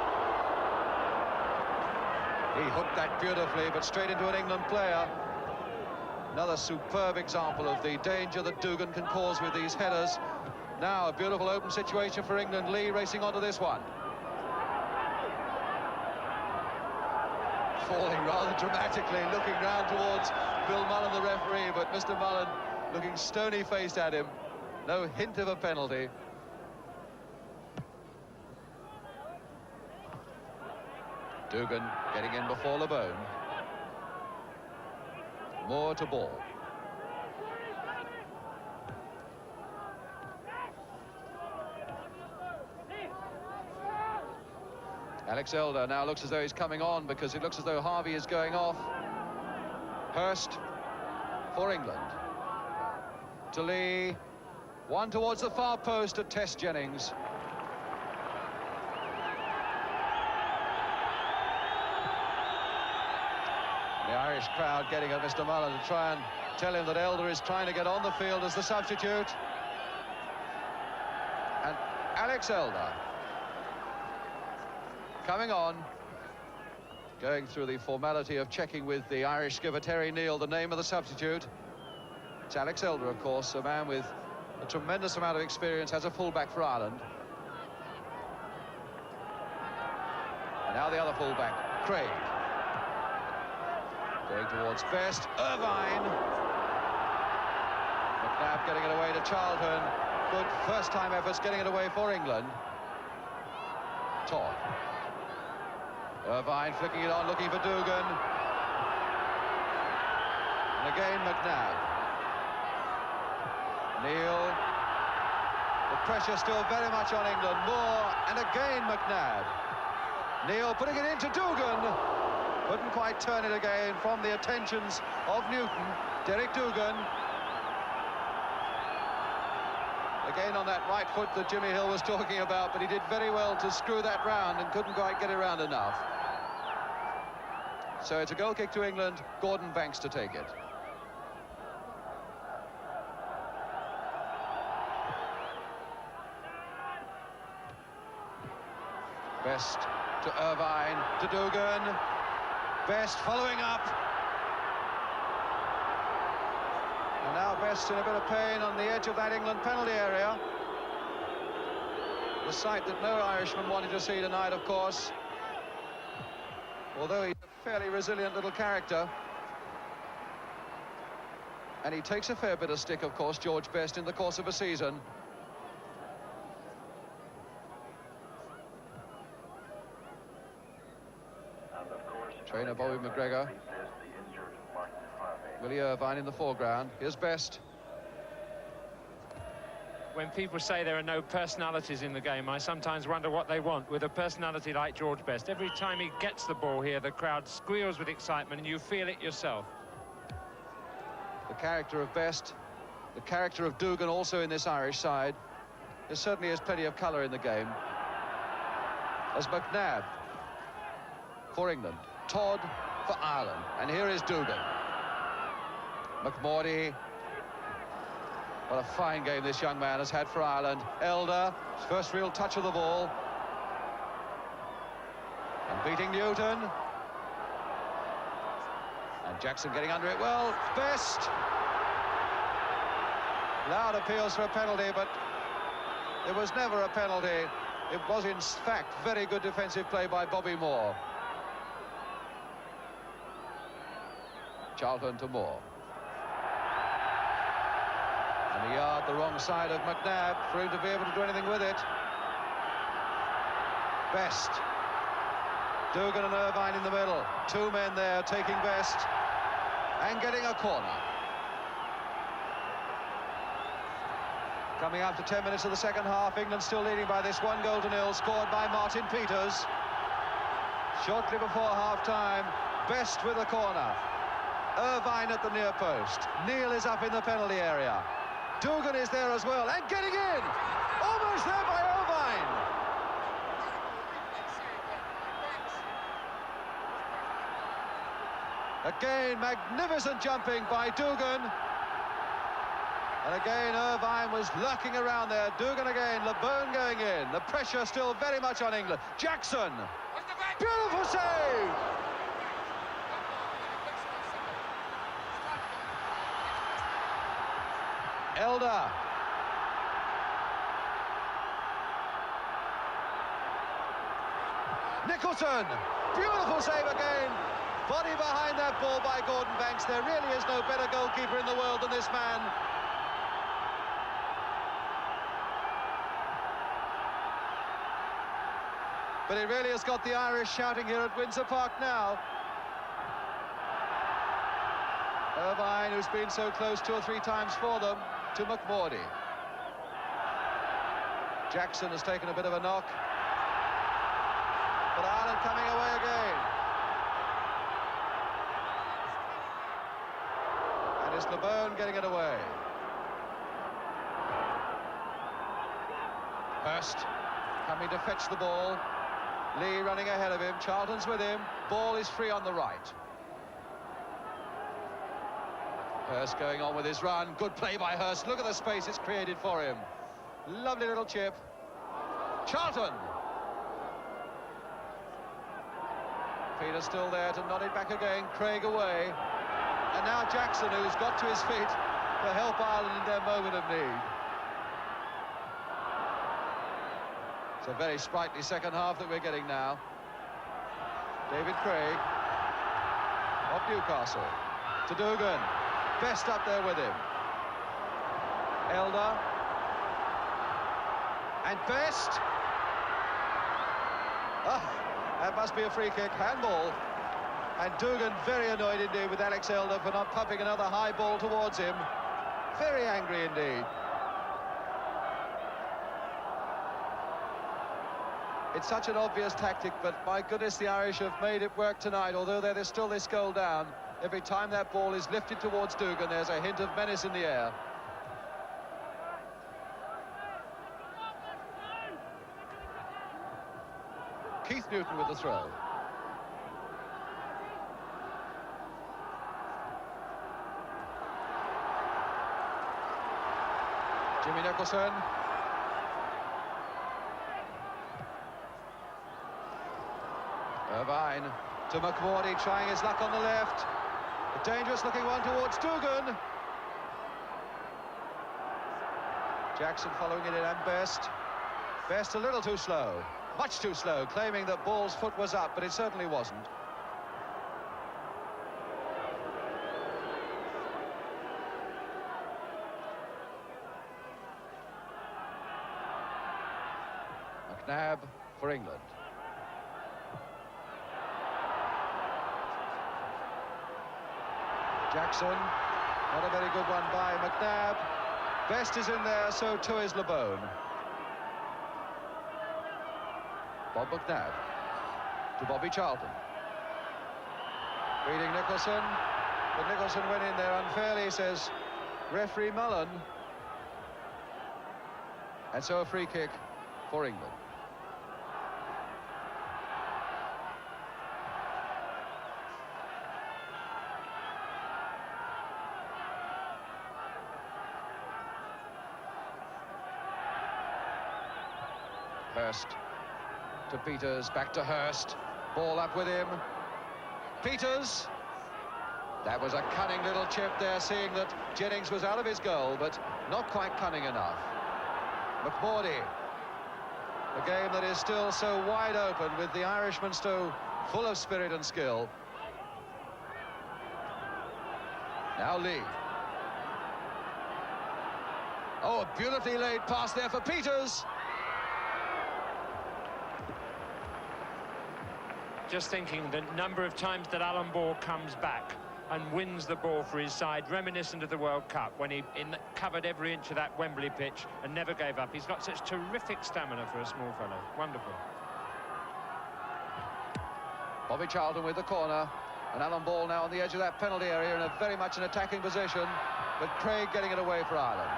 He hooked that beautifully, but straight into an England player. Another superb example of the danger that Dugan can cause with these headers. Now a beautiful open situation for England. Lee racing onto this one. Falling rather dramatically, looking round towards Bill Mullen, the referee, but Mr. Mullen looking stony-faced at him. No hint of a penalty. Dugan getting in before LeBone. Moore to ball. Alex Elder now looks as though he's coming on, because it looks as though Harvey is going off. Hurst for England. To Lee. One towards the far post at Tess Jennings. The Irish crowd getting at Mr. Mullen to try and tell him that Elder is trying to get on the field as the substitute. And Alex Elder coming on, going through the formality of checking with the Irish skipper Terry Neal the name of the substitute. It's Alex Elder, of course, a man with a tremendous amount of experience as a fullback for Ireland. And now the other fullback, Craig. Going towards Best, Irvine. McNabb getting it away to Charlton. Good first-time efforts getting it away for England. Todd. Irvine flicking it on, looking for Dugan. And again McNabb. Neal. The pressure still very much on England. Moore, and again McNabb. Neal putting it into Dugan. Couldn't quite turn it again from the attentions of Newton. Derek Dugan. Again on that right foot that Jimmy Hill was talking about, but he did very well to screw that round and couldn't quite get it round enough. So it's a goal kick to England. Gordon Banks to take it. Best to Irvine, to Dugan. Best following up. And now Best in a bit of pain on the edge of that England penalty area. The sight that no Irishman wanted to see tonight, of course. Although he's a fairly resilient little character. And he takes a fair bit of stick, of course, George Best, in the course of a season. Trainer Bobby McGregor. Willie Irvine in the foreground. Here's Best. when people say there are no personalities in the game, I sometimes wonder what they want with a personality like George Best. Every time he gets the ball here, the crowd squeals with excitement, and you feel it yourself. The character of Best, the character of Dougan also in this Irish side. There certainly is plenty of colour in the game. As McNabb for England, Todd for Ireland, and here is Dougan. McMorty. What a fine game this young man has had for Ireland. Elder, his first real touch of the ball. And beating Newton. And Jackson getting under it well. Best. Loud appeals for a penalty, but it was never a penalty. It was, in fact, very good defensive play by Bobby Moore. Charlton to Moore. And a yard the wrong side of McNabb for him to be able to do anything with it. Best. Dougan and Irvine in the middle. Two men there taking Best and getting a corner. Coming up to 10 minutes of the second half, England still leading by this 1-0, scored by Martin Peters. Shortly before half-time, Best with a corner. Irvine at the near post. Neil is up in the penalty area. Dougan is there as well, and getting in! Almost there by Irvine! Again, magnificent jumping by Dougan. And again, Irvine was lurking around there. Dougan again, LeBone going in. The pressure still very much on England. Jackson! Beautiful save! Elder. Nicholson. Beautiful save again. Body behind that ball by Gordon Banks. There really is no better goalkeeper in the world than this man. But it really has got the Irish shouting here at Windsor Park now. Irvine, who's been so close 2 or 3 times for them, to McMorty. Jackson has taken a bit of a knock. But Ireland coming away again. And it's LeBone getting it away. Hurst coming to fetch the ball. Lee running ahead of him. Charlton's with him. Ball is free on the right. Hurst going on with his run. Good play by Hurst. Look at the space it's created for him. Lovely little chip. Charlton. Peter still there to nod it back again. Craig away. And now Jackson, who's got to his feet to help Ireland in their moment of need. It's a very sprightly second half that we're getting now. David Craig of Newcastle to Dougan. Best up there with him. Elder. And Best. That must be a free kick. Handball. And Dougan very annoyed indeed with Alex Elder for not pumping another high ball towards him. Very angry indeed. It's such an obvious tactic, but my goodness, the Irish have made it work tonight, although there's still this goal down. Every time that ball is lifted towards Dougan, there's a hint of menace in the air. Keith Newton with the throw. Jimmy Nicholson. Irvine to McMorty, trying his luck on the left. A dangerous looking one towards Dougan. Jackson following it in, and Best. Best a little too slow, much too slow, claiming that Ball's foot was up, but it certainly wasn't. McNabb for England. Jackson, not a very good one by McNabb. Best is in there, so too is LeBone. Bob McNabb to Bobby Charlton. Beating Nicholson, but Nicholson went in there unfairly, says referee Mullen. And so a free kick for England. Hurst to Peters, back to Hurst. Ball up with him. Peters. That was a cunning little chip there, seeing that Jennings was out of his goal, but not quite cunning enough. McMordy. A game that is still so wide open, with the Irishman still full of spirit and skill. Now Lee. Oh, a beautifully laid pass there for Peters. Just thinking the number of times that Alan Ball comes back and wins the ball for his side, reminiscent of the World Cup, when he covered every inch of that Wembley pitch and never gave up. He's got such terrific stamina for a small fellow. Wonderful. Bobby Charlton with the corner, and Alan Ball now on the edge of that penalty area in a very much an attacking position, but Craig getting it away for Ireland.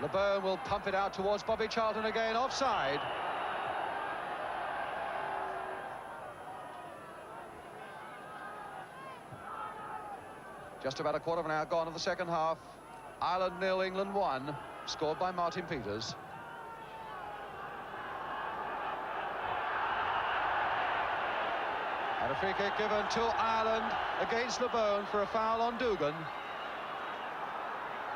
LeBone will pump it out towards Bobby Charlton again, offside. Just about a quarter of an hour gone of the second half. Ireland 0, England 1, scored by Martin Peters. And a free kick given to Ireland against LeBone for a foul on Dugan.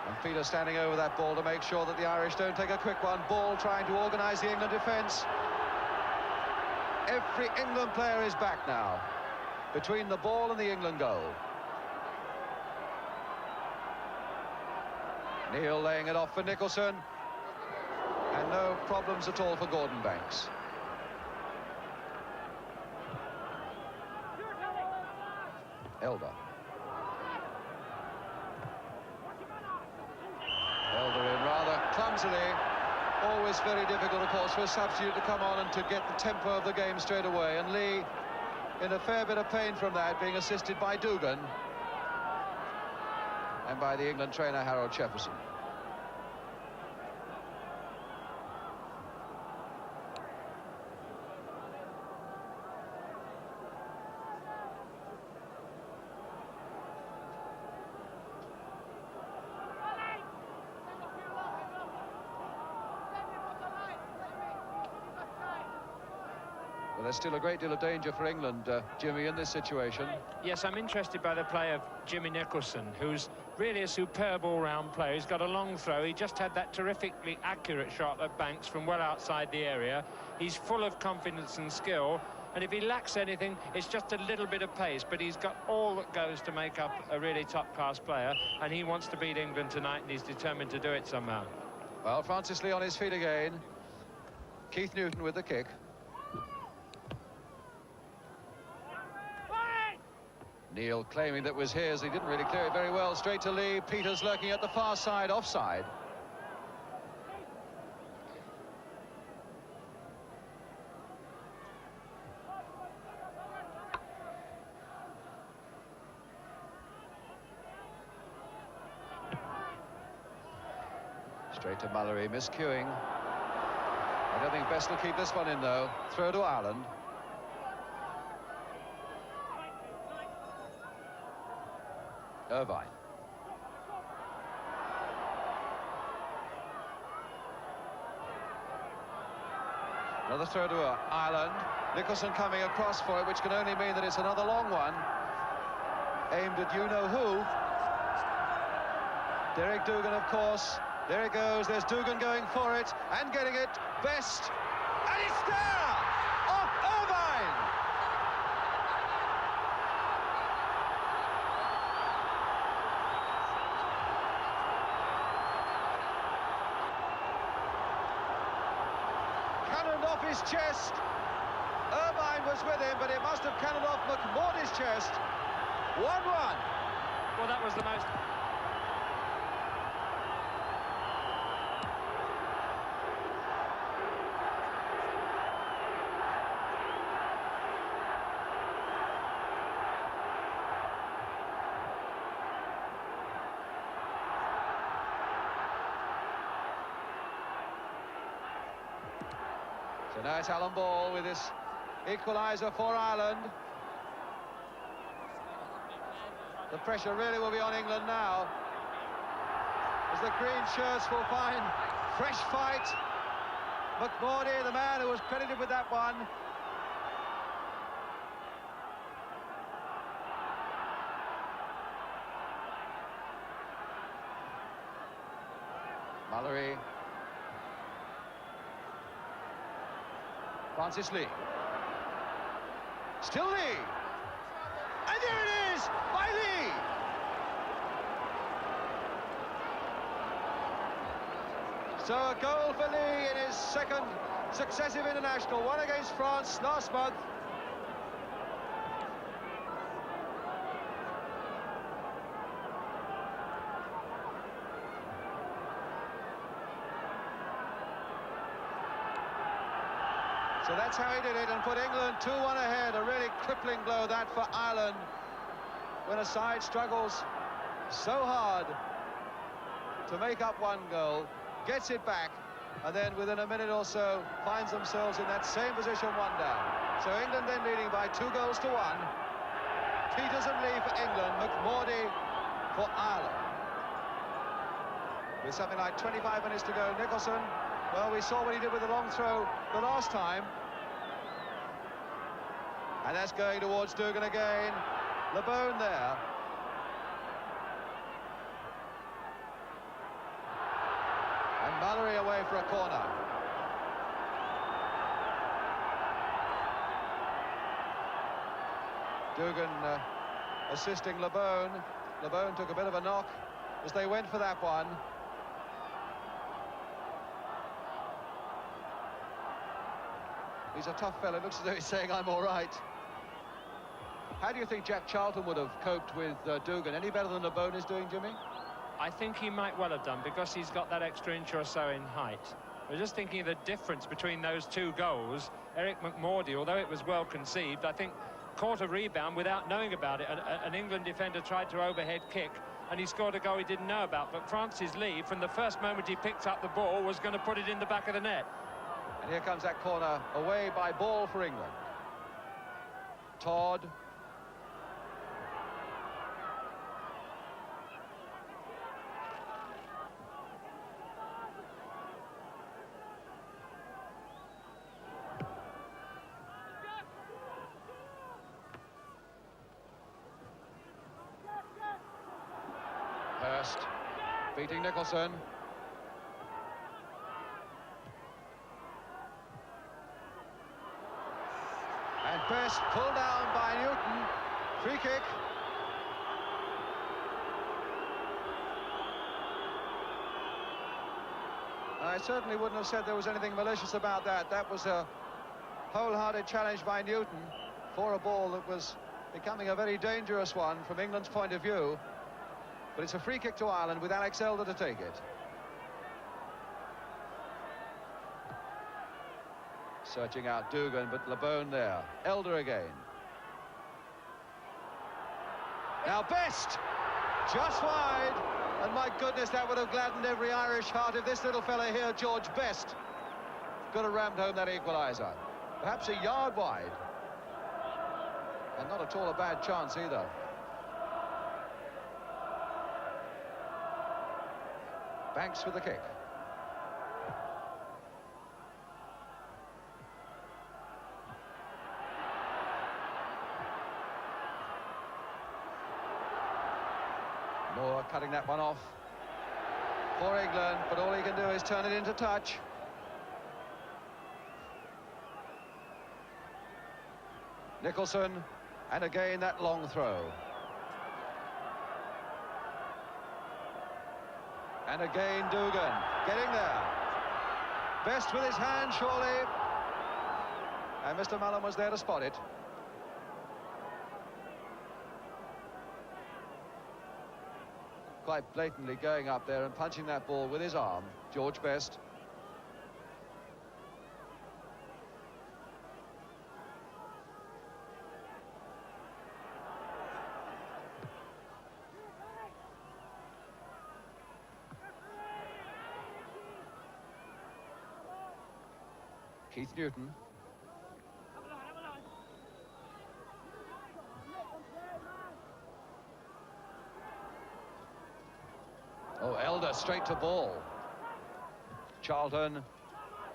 And Peters standing over that ball to make sure that the Irish don't take a quick one. Ball trying to organise the England defence. Every England player is back now, between the ball and the England goal. Neil laying it off for Nicholson, and no problems at all for Gordon Banks. Elder. Elder in rather clumsily. Always very difficult, of course, for a substitute to come on and to get the tempo of the game straight away. And Lee in a fair bit of pain from that, being assisted by Dugan and by the England trainer Harold Shepperson. Well, there's still a great deal of danger for England, Jimmy, in this situation. Yes, I'm interested by the play of Jimmy Nicholson, who's really a superb all-round player. He's got a long throw. He just had that terrifically accurate shot at Banks from well outside the area. He's full of confidence and skill, and if he lacks anything, it's just a little bit of pace, but he's got all that goes to make up a really top-class player, and he wants to beat England tonight, and he's determined to do it somehow. Well, Francis Lee on his feet again. Keith Newton with the kick. Neil claiming that was his. He didn't really clear it very well. Straight to Lee. Peters lurking at the far side, offside. Straight to Mallory, miscuing. I don't think Best will keep this one in, though. Throw to Ireland. Irvine. Another throw to Ireland. Nicholson coming across for it, which can only mean that it's another long one. Aimed at you-know-who. Derek Dougan, of course. There it goes. There's Dougan going for it and getting it. Best. And it's there! Off Irvine! Cannoned off his chest. Irvine was with him, but it must have cannoned off McMordy's chest. 1-1. Well, that was the most... So now it's Alan Ball with this equaliser for Ireland. The pressure really will be on England now, as the green shirts will find fresh fight. McMordie, the man who was credited with that one. Mallory. Francis Lee. Still Lee. And there it is, by Lee. So a goal for Lee in his second successive international, one against France last month. So that's how he did it, and put England 2-1 ahead. A really crippling blow that for Ireland, when a side struggles so hard to make up one goal, gets it back, and then within a minute or so finds themselves in that same position, one down. So England then leading by 2-1. Peters and Lee for England, McMordie for Ireland. With something like 25 minutes to go, Nicholson, well, we saw what he did with the long throw the last time. And that's going towards Dugan again. LeBone there. And Mallory away for a corner. Dugan assisting LeBone. LeBone took a bit of a knock as they went for that one. He's a tough fellow. It looks as though he's saying, I'm all right. How do you think Jack Charlton would have coped with Dugan? Any better than LeBone is doing, Jimmy? I think he might well have done, because he's got that extra inch or so in height. I was just thinking of the difference between those two goals. Eric McMordie, although it was well conceived, I think caught a rebound without knowing about it. An England defender tried to overhead kick, and he scored a goal he didn't know about. But Francis Lee, from the first moment he picked up the ball, was going to put it in the back of the net. And here comes that corner, away by Ball for England. Todd. Hurst beating Nicholson. And Best pulled down by Newton. Free kick. I certainly wouldn't have said there was anything malicious about that. That was a wholehearted challenge by Newton for a ball that was becoming a very dangerous one from England's point of view. But it's a free kick to Ireland with Alex Elder to take it. Searching out Dugan, but LeBone there. Elder again. Now Best, just wide. And my goodness, that would have gladdened every Irish heart if this little fella here, George Best, could have rammed home that equaliser. Perhaps a yard wide. And not at all a bad chance either. Banks with the kick. Moore cutting that one off for England, but all he can do is turn it into touch. Nicholson, and again that long throw. And again Dugan getting there. Best with his hand, surely. And Mr. Mullen was there to spot it. Quite blatantly going up there and punching that ball with his arm, George Best. Keith Newton. Oh, Elder straight to ball. Charlton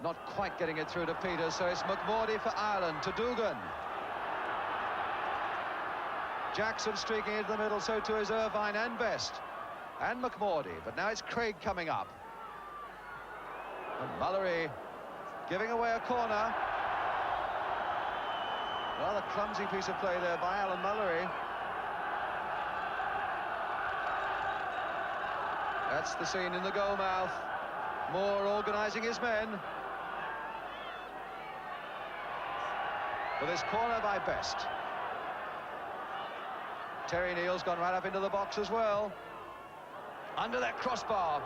not quite getting it through to Peters, so it's McMordie for Ireland to Dugan. Jackson streaking into the middle, so too is Irvine and Best. And McMordie, but now it's Craig coming up. And Mullery giving away a corner. Rather clumsy piece of play there by Alan Mullery. That's the scene in the goal mouth. Moore organising his men. For this corner by Best. Terry Neal's gone right up into the box as well. Under that crossbar.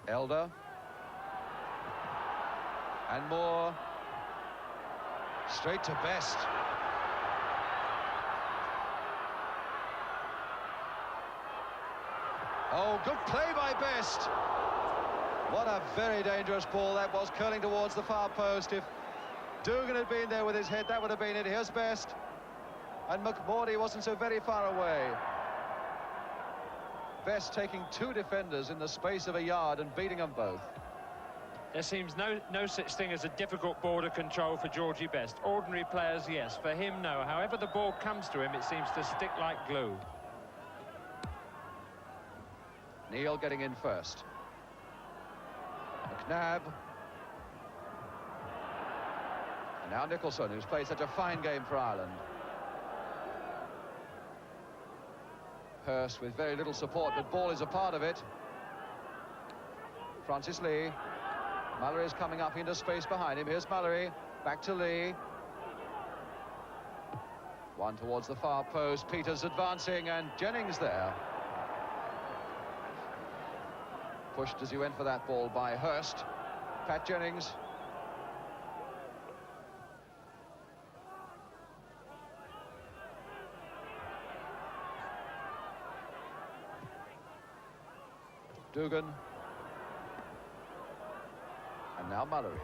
Elder. And Moore. Straight to Best. Oh, good play by Best. What a very dangerous ball that was, curling towards the far post. If Dugan had been there with his head, that would have been it. Here's Best. And McMordie wasn't so very far away. Best taking two defenders in the space of a yard and beating them both. There seems no such thing as a difficult ball to control for Georgie Best. Ordinary players, yes. For him, no. However the ball comes to him, it seems to stick like glue. Neal getting in first. McNabb. And now Nicholson, who's played such a fine game for Ireland. Hurst with very little support, but ball is a part of it. Francis Lee. Mullery is coming up into space behind him. Here's Mullery, back to Lee. One towards the far post. Peters advancing, and Jennings there. Pushed as he went for that ball by Hurst. Pat Jennings. Dugan. And now Mullery.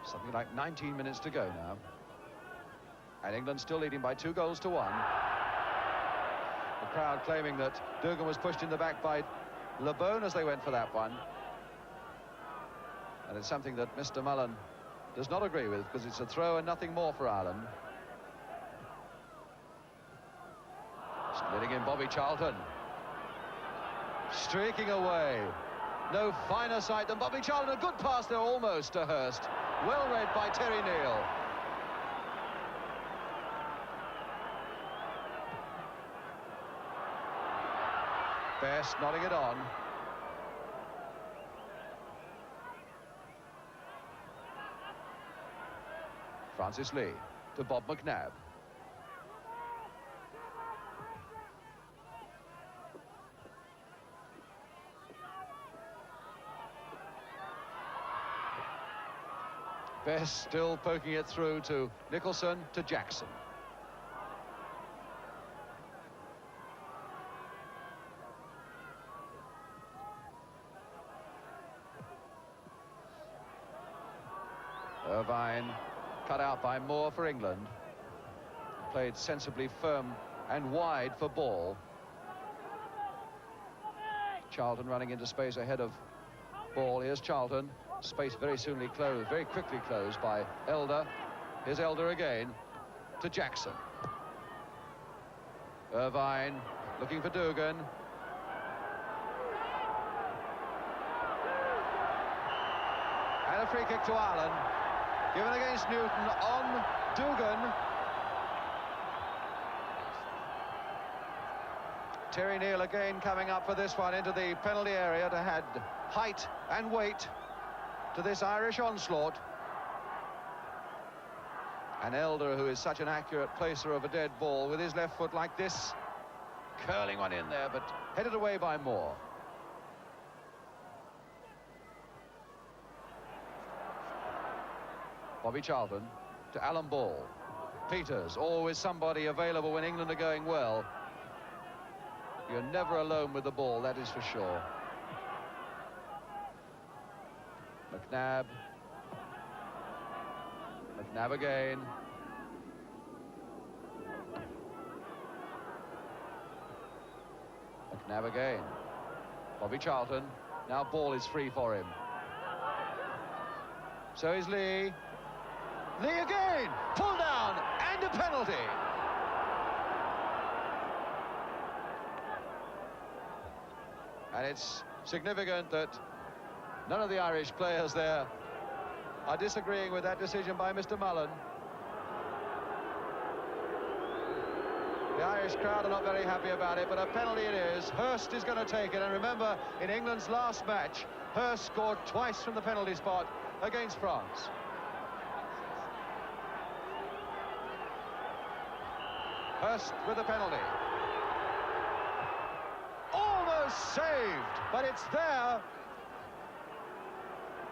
Something like 19 minutes to go now. And England still leading by 2-1. The crowd claiming that Dugan was pushed in the back by LeBone as they went for that one. And it's something that Mr. Mullen does not agree with, because it's a throw and nothing more for Ireland. Splitting in Bobby Charlton. Streaking away. No finer sight than Bobby Charlton. A good pass there almost to Hurst. Well read by Terry Neal. Best nodding it on. Francis Lee to Bob McNabb. Best still poking it through to Nicholson, to Jackson. Irvine cut out by Moore for England. Played sensibly firm and wide for ball. Charlton running into space ahead of ball. Here's Charlton. Space very quickly closed by Elder. Here's Elder again to Jackson. Irvine looking for Dugan. And a free kick to Ireland. Given against Newton on Dugan. Terry Neal again coming up for this one into the penalty area to add height and weight. to this Irish onslaught. And Elder, who is such an accurate placer of a dead ball, with his left foot like this, curling one in there, but headed away by Moore. Bobby Charlton to Alan Ball. Peters, always somebody available when England are going well. You're never alone with the ball, that is for sure. McNabb. McNabb again. McNabb again. Bobby Charlton. Now ball is free for him. So is Lee. Lee again. Pull down and a penalty. And it's significant that none of the Irish players there are disagreeing with that decision by Mr. Mullen. The Irish crowd are not very happy about it, but a penalty it is. Hurst is going to take it. And remember, in England's last match, Hurst scored twice from the penalty spot against France. Hurst with the penalty. Almost saved, but it's there.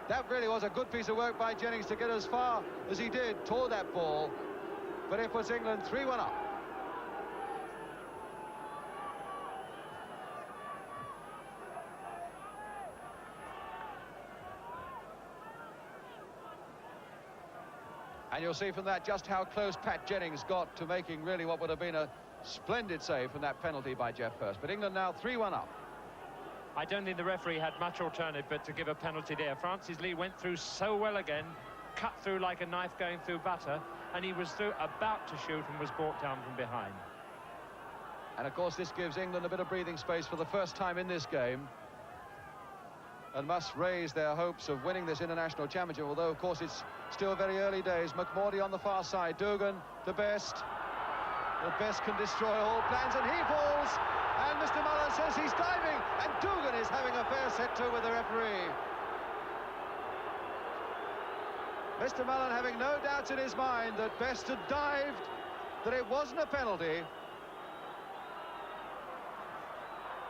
That really was a good piece of work by Jennings to get as far as he did toward that ball. But it puts England 3-1 up. And you'll see from that just how close Pat Jennings got to making really what would have been a splendid save from that penalty by Geoff Hurst. But England now 3-1 up. I don't think the referee had much alternative but to give a penalty there. Francis Lee went through so well again, cut through like a knife going through butter, and he was through about to shoot and was brought down from behind. And of course this gives England a bit of breathing space for the first time in this game, and must raise their hopes of winning this international championship, although of course it's still very early days. McMordie on the far side, Dugan to Best. The Best can destroy all plans, and he falls, and Mr. Mullen says he's diving, and Dugan is having a fair set to with the referee. Mr. Mullen having no doubts in his mind that Best had dived, that it wasn't a penalty.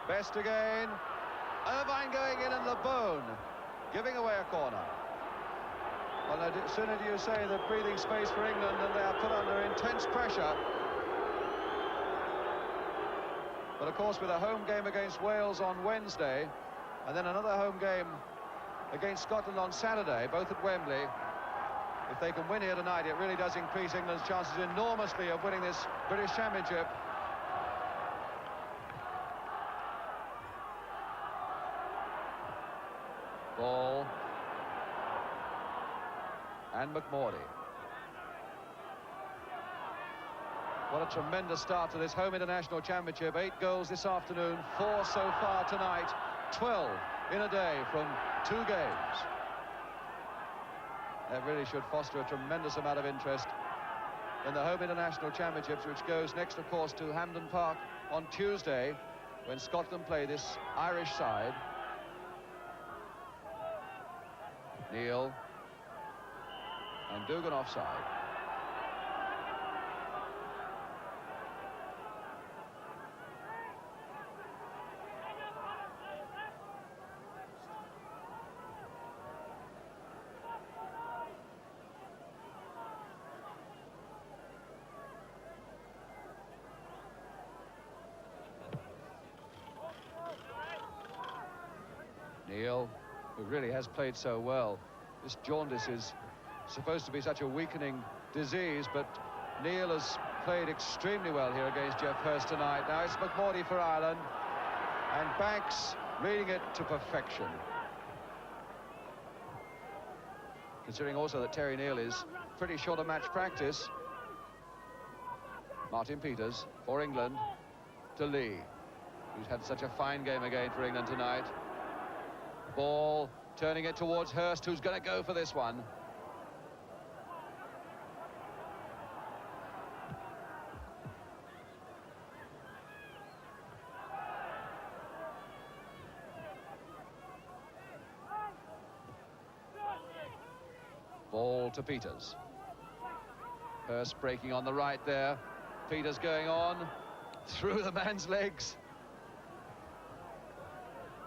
Best again. Irvine going in and LeBone giving away a corner. Well, no sooner do you say that breathing space for England and they are put under intense pressure. But of course, with a home game against Wales on Wednesday and then another home game against Scotland on Saturday, both at Wembley, if they can win here tonight, it really does increase England's chances enormously of winning this British Championship. Ball. And McMordie. What a tremendous start to this home international championship. 8 goals this afternoon, 4 so far tonight, 12 in a day from 2 games. That really should foster a tremendous amount of interest in the home international championships, which goes next, of course, to Hampden Park on Tuesday when Scotland play this Irish side. Neil and Dugan offside. Neil, who really has played so well. This jaundice is supposed to be such a weakening disease, but Neil has played extremely well here against Geoff Hurst tonight. Now it's McMordie for Ireland, and Banks reading it to perfection. Considering also that Terry Neal is pretty short of match practice. Martin Peters for England to Lee, who's had such a fine game again for England tonight. Ball turning it towards Hurst, who's going to go for this one. Ball to Peters. Hurst breaking on the right there. Peters going on through the man's legs.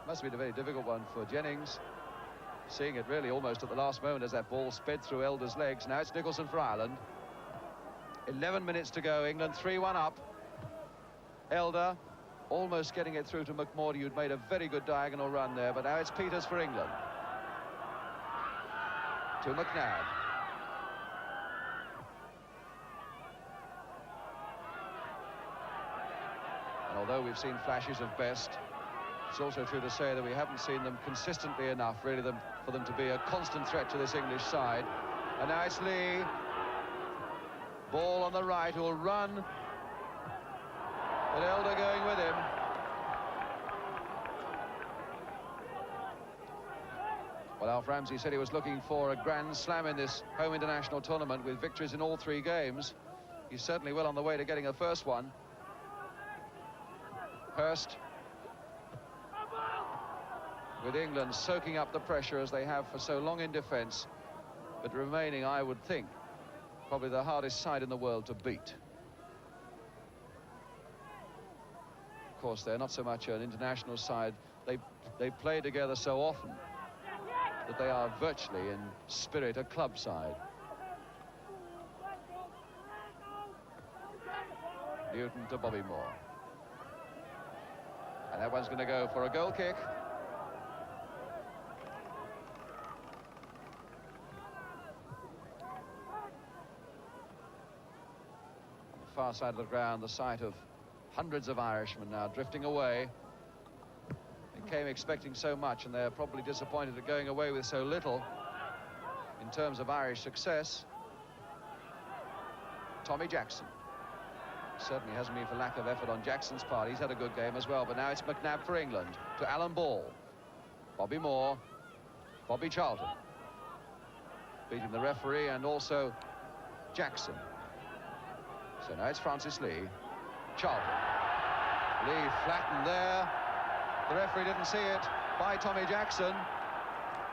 Must have been a very difficult one for Jennings, seeing it really almost at the last moment as that ball sped through Elder's legs. Now it's Nicholson for Ireland. 11 minutes to go. England 3-1 up. Elder almost getting it through to McMordie, who'd made a very good diagonal run there, but now it's Peters for England. To McNabb. And although we've seen flashes of Best, it's also true to say that we haven't seen them consistently enough, really, for them to be a constant threat to this English side. And now it's Lee. Ball on the right, who'll run. But Elder going with him. Well, Alf Ramsey said he was looking for a grand slam in this home international tournament with victories in all 3 games. He's certainly well on the way to getting a first one. Hurst, with England soaking up the pressure as they have for so long in defence, but remaining, I would think, probably the hardest side in the world to beat. Of course, they're not so much an international side. They play together so often that they are virtually in spirit a club side. Newton to Bobby Moore. And that one's going to go for a goal kick. On the far side of the ground, the sight of hundreds of Irishmen now drifting away. They came expecting so much, and they're probably disappointed at going away with so little in terms of Irish success. Tommy Jackson. Certainly hasn't been for lack of effort on Jackson's part. He's had a good game as well, but now it's McNabb for England to Alan Ball. Bobby Moore. Bobby Charlton. Beating the referee and also Jackson. So now it's Francis Lee. Charlton. Lee flattened there. The referee didn't see it by Tommy Jackson.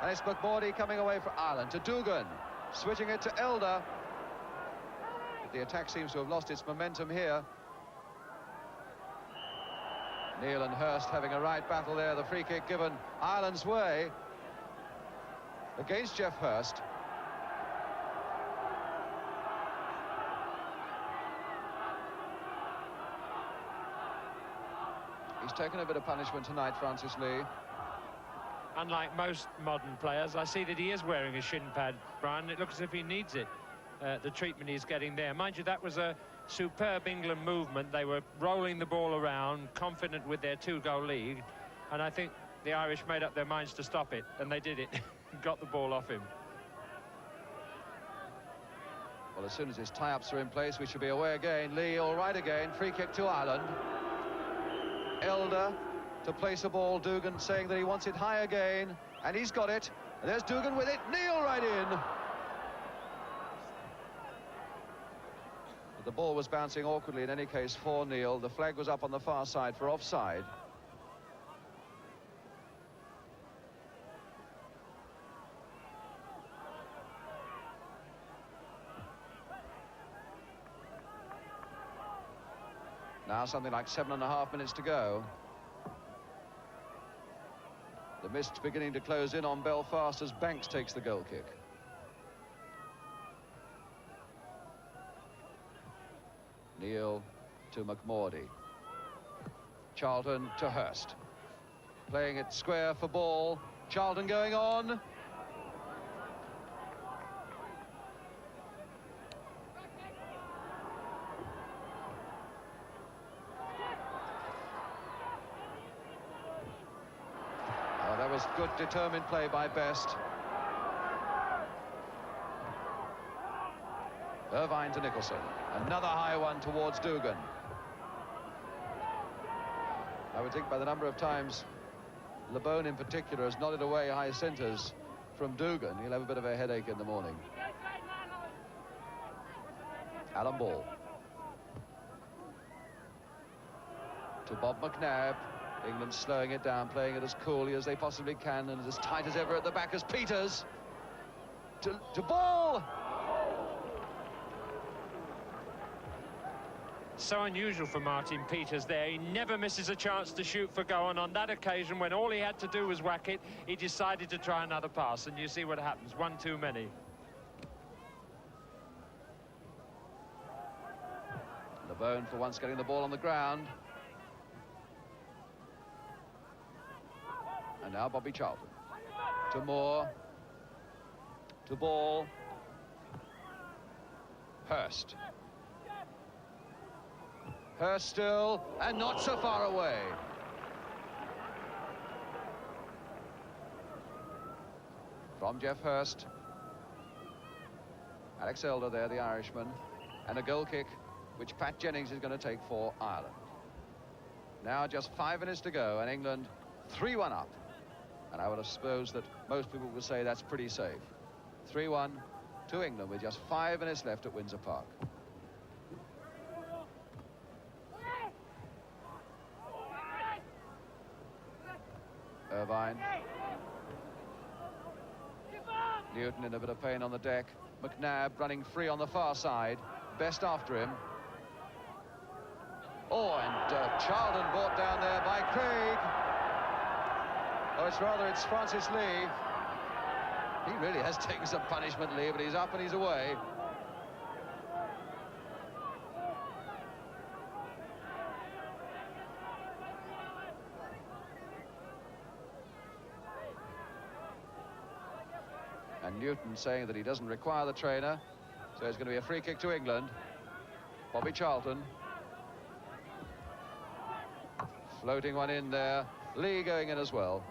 And it's McMordie coming away for Ireland to Dugan. Switching it to Elder. The attack seems to have lost its momentum here. Neil and Hurst having a right battle there. The free kick given Ireland's way against Geoff Hurst. He's taken a bit of punishment tonight, Francis Lee. Unlike most modern players, I see that he is wearing a shin pad, Brian. It looks as if he needs it. The treatment he's getting there. Mind you, that was a superb England movement. They were rolling the ball around, confident with their 2-goal lead, and I think the Irish made up their minds to stop it, and they did it. Got the ball off him. Well, as soon as his tie-ups are in place, we should be away again. Lee all right again. Free kick to Ireland. Elder to place a ball. Dugan saying that he wants it high again, and he's got it. And there's Dugan with it. Neil right in. But the ball was bouncing awkwardly in any case for Neil. The flag was up on the far side for offside. Now something like 7.5 minutes to go. The mist's beginning to close in on Belfast as Banks takes the goal kick. Neil to McMordie. Charlton to Hurst. Playing it square for ball. Charlton going on. Oh, that was good determined play by Best. Irvine to Nicholson. Another high one towards Dugan. I would think by the number of times LeBone in particular has nodded away high centres from Dugan, he'll have a bit of a headache in the morning. Alan Ball. To Bob McNabb. England slowing it down, playing it as coolly as they possibly can, and as tight as ever at the back as Peters. to ball. So unusual for Martin Peters there. He never misses a chance to shoot for goal, and on that occasion, when all he had to do was whack it, he decided to try another pass, and you see what happens. One too many. Levone for once getting the ball on the ground. And now Bobby Charlton. To Moore. To Ball. Hurst. Hurst still, and not so far away. From Geoff Hurst. Alex Elder there, the Irishman. And a goal kick, which Pat Jennings is going to take for Ireland. Now just 5 minutes to go, and England 3-1 up. And I would have supposed that most people would say that's pretty safe. 3-1 to England with just 5 minutes left at Windsor Park. Irvine. Newton in a bit of pain on the deck. McNabb running free on the far side. Best after him. Oh, and Charlton brought down there by Craig. Oh, it's Francis Lee. He really has taken some punishment, Lee, but he's up and he's away. And Newton saying that he doesn't require the trainer, so it's going to be a free kick to England. Bobby Charlton. Floating one in there. Lee going in as well.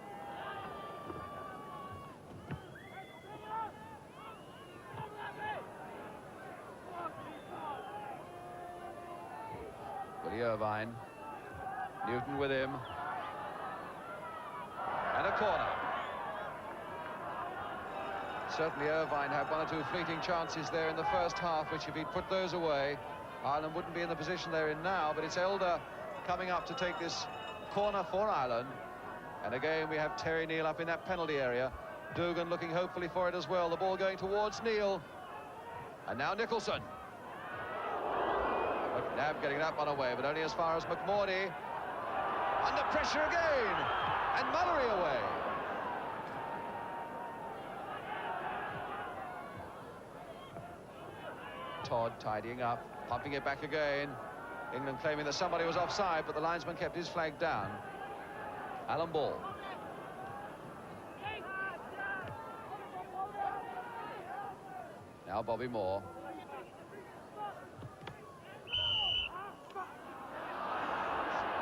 Willie Irvine. Newton with him. And a corner. Certainly Irvine had 1 or 2 fleeting chances there in the first half, which if he'd put those away, Ireland wouldn't be in the position they're in now. But it's Elder coming up to take this corner for Ireland. And again, we have Terry Neal up in that penalty area. Dugan looking hopefully for it as well. The ball going towards Neal. And now Nicholson. McNabb getting that one away, but only as far as McMordy. Under pressure again. And Mullery away. Todd tidying up, pumping it back again. England claiming that somebody was offside, but the linesman kept his flag down. Alan Ball. Now Bobby Moore.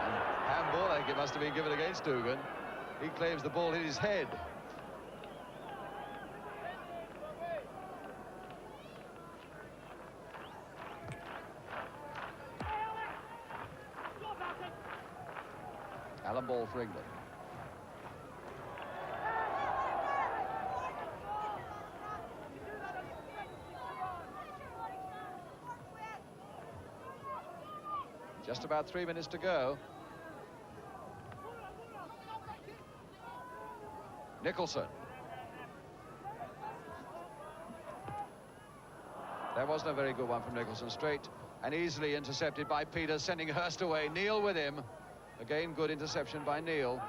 And handball, I think it must have been given against Dugan. He claims the ball hit his head. Alan Ball for England. Just about 3 minutes to go. Nicholson. That wasn't a very good one from Nicholson. Straight and easily intercepted by Peters, sending Hurst away. Neal with him. Again, good interception by Neal.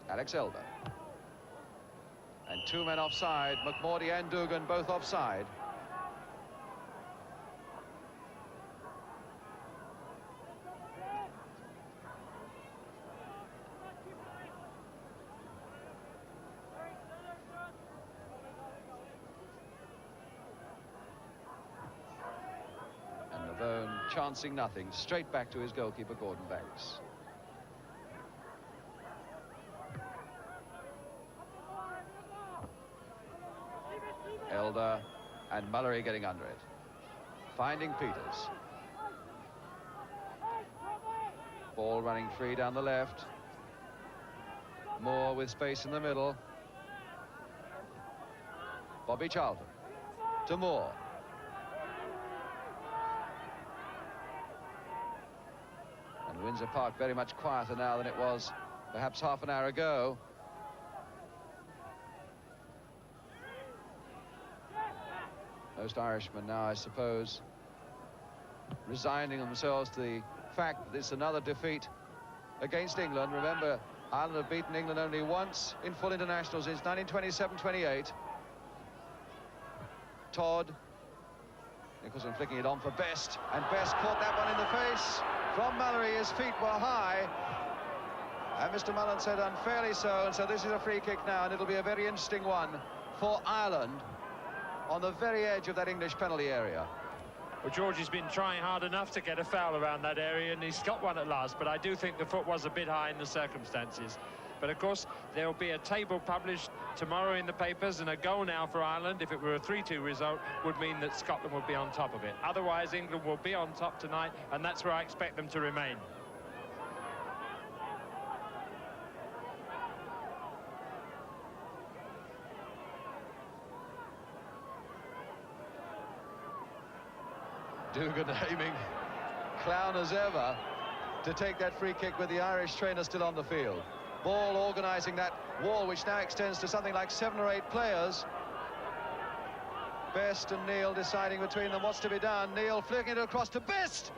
Alex Elder. And 2 men offside. McMordy and Dugan both offside. Chancing nothing, straight back to his goalkeeper, Gordon Banks. Elder and Mullery getting under it. Finding Peters. Ball running free down the left. Moore with space in the middle. Bobby Charlton. To Moore. Windsor Park very much quieter now than it was perhaps half an hour ago. Most Irishmen now, I suppose, resigning themselves to the fact that it's another defeat against England. Remember, Ireland have beaten England only once in full internationals since 1927-28. Todd, Nicholson flicking it on for Best, and Best caught that one in the face from Mallory. His feet were high, and Mr. Mullen said unfairly so, and so this is a free kick now, and it'll be a very interesting one for Ireland on the very edge of that English penalty area. Well, George has been trying hard enough to get a foul around that area, and he's got one at last, but I do think the foot was a bit high in the circumstances. But of course, there'll be a table published tomorrow in the papers, and a goal now for Ireland, if it were a 3-2 result, would mean that Scotland would be on top of it. Otherwise, England will be on top tonight, and that's where I expect them to remain. Dugan aiming, clown as ever, to take that free kick with the Irish trainer still on the field. Ball organising that wall, which now extends to something like 7 or 8 players. Best and Neil deciding between them what's to be done. Neil flicking it across to Best,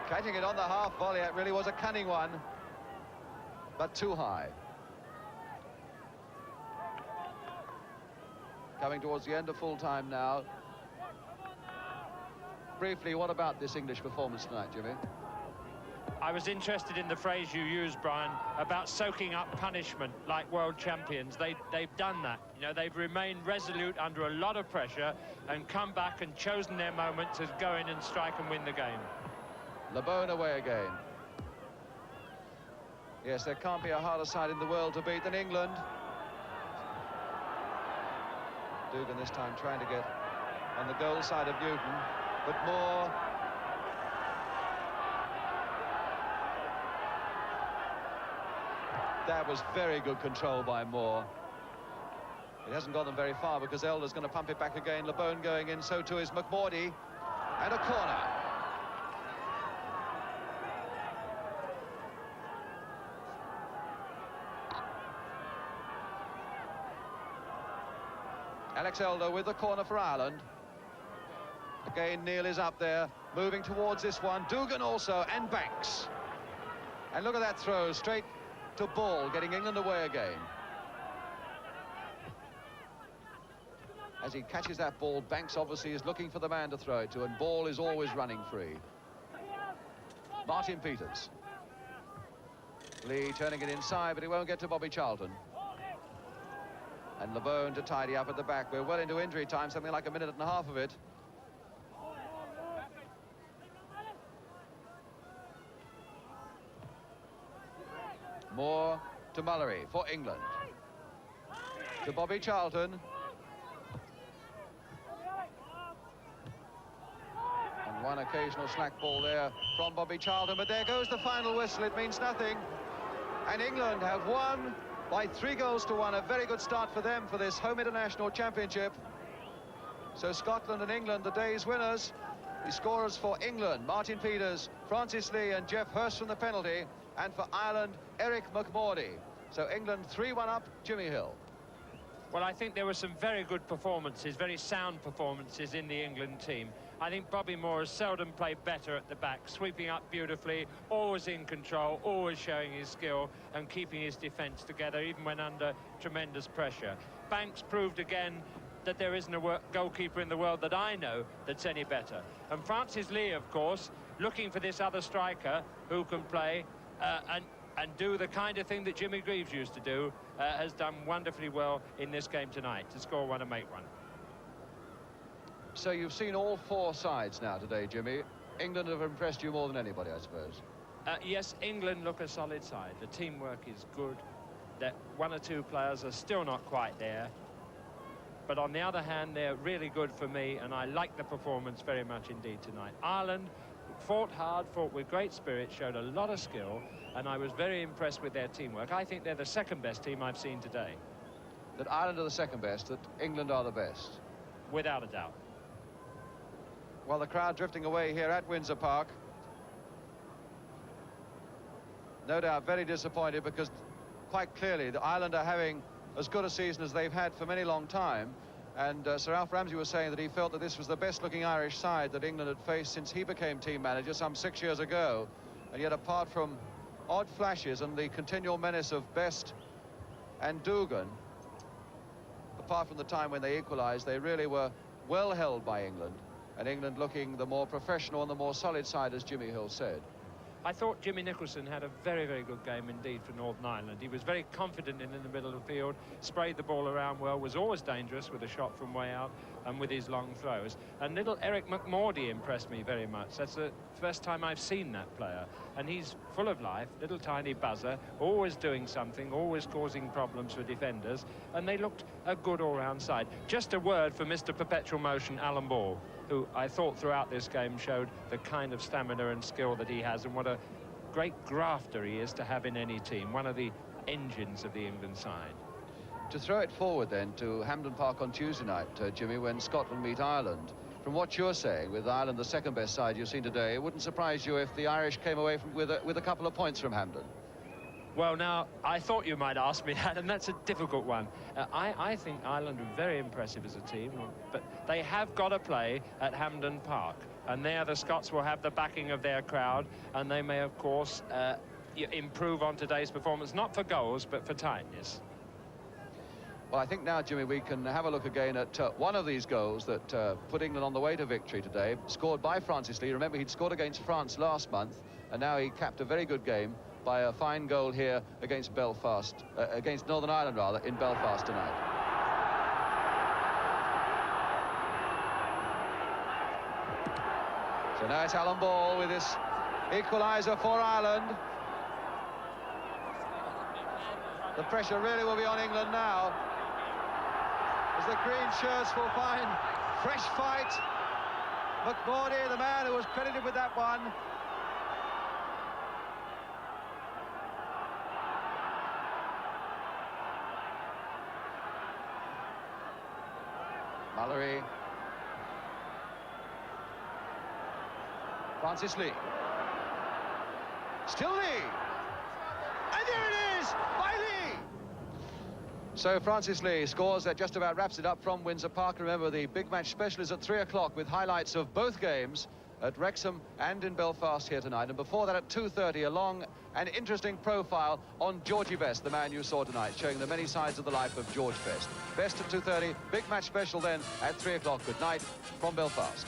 catching it on the half volley. It really was a cunning one, but too high. Coming towards the end of full time now. Briefly, what about this English performance tonight, Jimmy? I was interested in the phrase you used, Brian, about soaking up punishment like world champions. They've done that. You know, they've remained resolute under a lot of pressure and come back and chosen their moment to go in and strike and win the game. LeBone away again. Yes, there can't be a harder side in the world to beat than England. Dugan this time trying to get on the goal side of Newton. But Moore, that was very good control by Moore. It hasn't got them very far because Elder's going to pump it back again. LeBone going in, so too is McMordy, and a corner. Alex Elder with the corner for Ireland. Again, Neil is up there, moving towards this one. Dugan also, and Banks. And look at that throw, straight to Ball, getting England away again. As he catches that ball, Banks obviously is looking for the man to throw it to, and Ball is always running free. Martin Peters. Lee turning it inside, but he won't get to Bobby Charlton. And LeBone to tidy up at the back. We're well into injury time, something like a minute and a half of it. Moore to Mullery for England. To Bobby Charlton. And one occasional slack ball there from Bobby Charlton, but there goes the final whistle. It means nothing. And England have won by 3-1. A very good start for them for this home international championship. So Scotland and England, the day's winners. The scorers for England, Martin Peters, Francis Lee and Geoff Hurst from the penalty. And for Ireland, Eric McMordy. So England 3-1 up, Jimmy Hill. Well, I think there were some very good performances, very sound performances in the England team. I think Bobby Moore has seldom played better at the back, sweeping up beautifully, always in control, always showing his skill and keeping his defence together, even when under tremendous pressure. Banks proved again that there isn't a goalkeeper in the world that I know that's any better. And Francis Lee, of course, looking for this other striker who can play and do the kind of thing that Jimmy Greaves used to do, has done wonderfully well in this game tonight, to score one and make one. So you've seen all 4 sides now today, Jimmy. England have impressed you more than anybody, I suppose. Yes, England look a solid side. The teamwork is good. That 1 or 2 players are still not quite there. But on the other hand, they're really good for me, and I like the performance very much indeed tonight. Ireland fought hard, fought with great spirit, showed a lot of skill, and I was very impressed with their teamwork. I think they're the second best team I've seen today. That Ireland are the second best, that England are the best? Without a doubt. Well, the crowd drifting away here at Windsor Park. no doubt very disappointed, because quite clearly the Ireland are having as good a season as they've had for many long time. And Sir Alf Ramsey was saying that he felt that this was the best-looking Irish side that England had faced since he became team manager some 6 years ago. And yet, apart from odd flashes and the continual menace of Best and Dugan, apart from the time when they equalised, they really were well held by England, and England looking the more professional and the more solid side, as Jimmy Hill said. I thought Jimmy Nicholson had a very, very good game indeed for Northern Ireland. He was very confident in the middle of the field, sprayed the ball around well, was always dangerous with a shot from way out and with his long throws. And little Eric McMordy impressed me very much. That's the first time I've seen that player. And he's full of life, little tiny buzzer, always doing something, always causing problems for defenders. And they looked a good all-round side. Just a word for Mr. Perpetual Motion, Alan Ball, who I thought throughout this game showed the kind of stamina and skill that he has, and what a great grafter he is to have in any team, one of the engines of the England side. To throw it forward then to Hampden Park on Tuesday night, Jimmy, when Scotland meet Ireland, from what you're saying, with Ireland the second best side you've seen today, it wouldn't surprise you if the Irish came away with a couple of points from Hampden. Well, now, I thought you might ask me that, and that's a difficult one. I think Ireland are very impressive as a team, but they have got to play at Hampden Park. And there the Scots will have the backing of their crowd, and they may, of course, improve on today's performance, not for goals, but for tightness. Well, I think now, Jimmy, we can have a look again at one of these goals that put England on the way to victory today, scored by Francis Lee. Remember, he'd scored against France last month, and now he capped a very good game by a fine goal here against Belfast, against Northern Ireland, rather, in Belfast tonight. So now it's Alan Ball with this equaliser for Ireland. The pressure really will be on England now, as the green shirts will find fresh fight. McMordy, the man who was credited with that one. Mallory. Francis Lee. Still Lee. And there it is, by Lee. So Francis Lee scores, that just about wraps it up from Windsor Park. Remember, the big match special is at 3 o'clock with highlights of both games at Wrexham and in Belfast here tonight. And before that at 2:30, a long and interesting profile on Georgie Best, the man you saw tonight, showing the many sides of the life of George Best. Best at 2:30, big match special then at 3 o'clock. Good night from Belfast.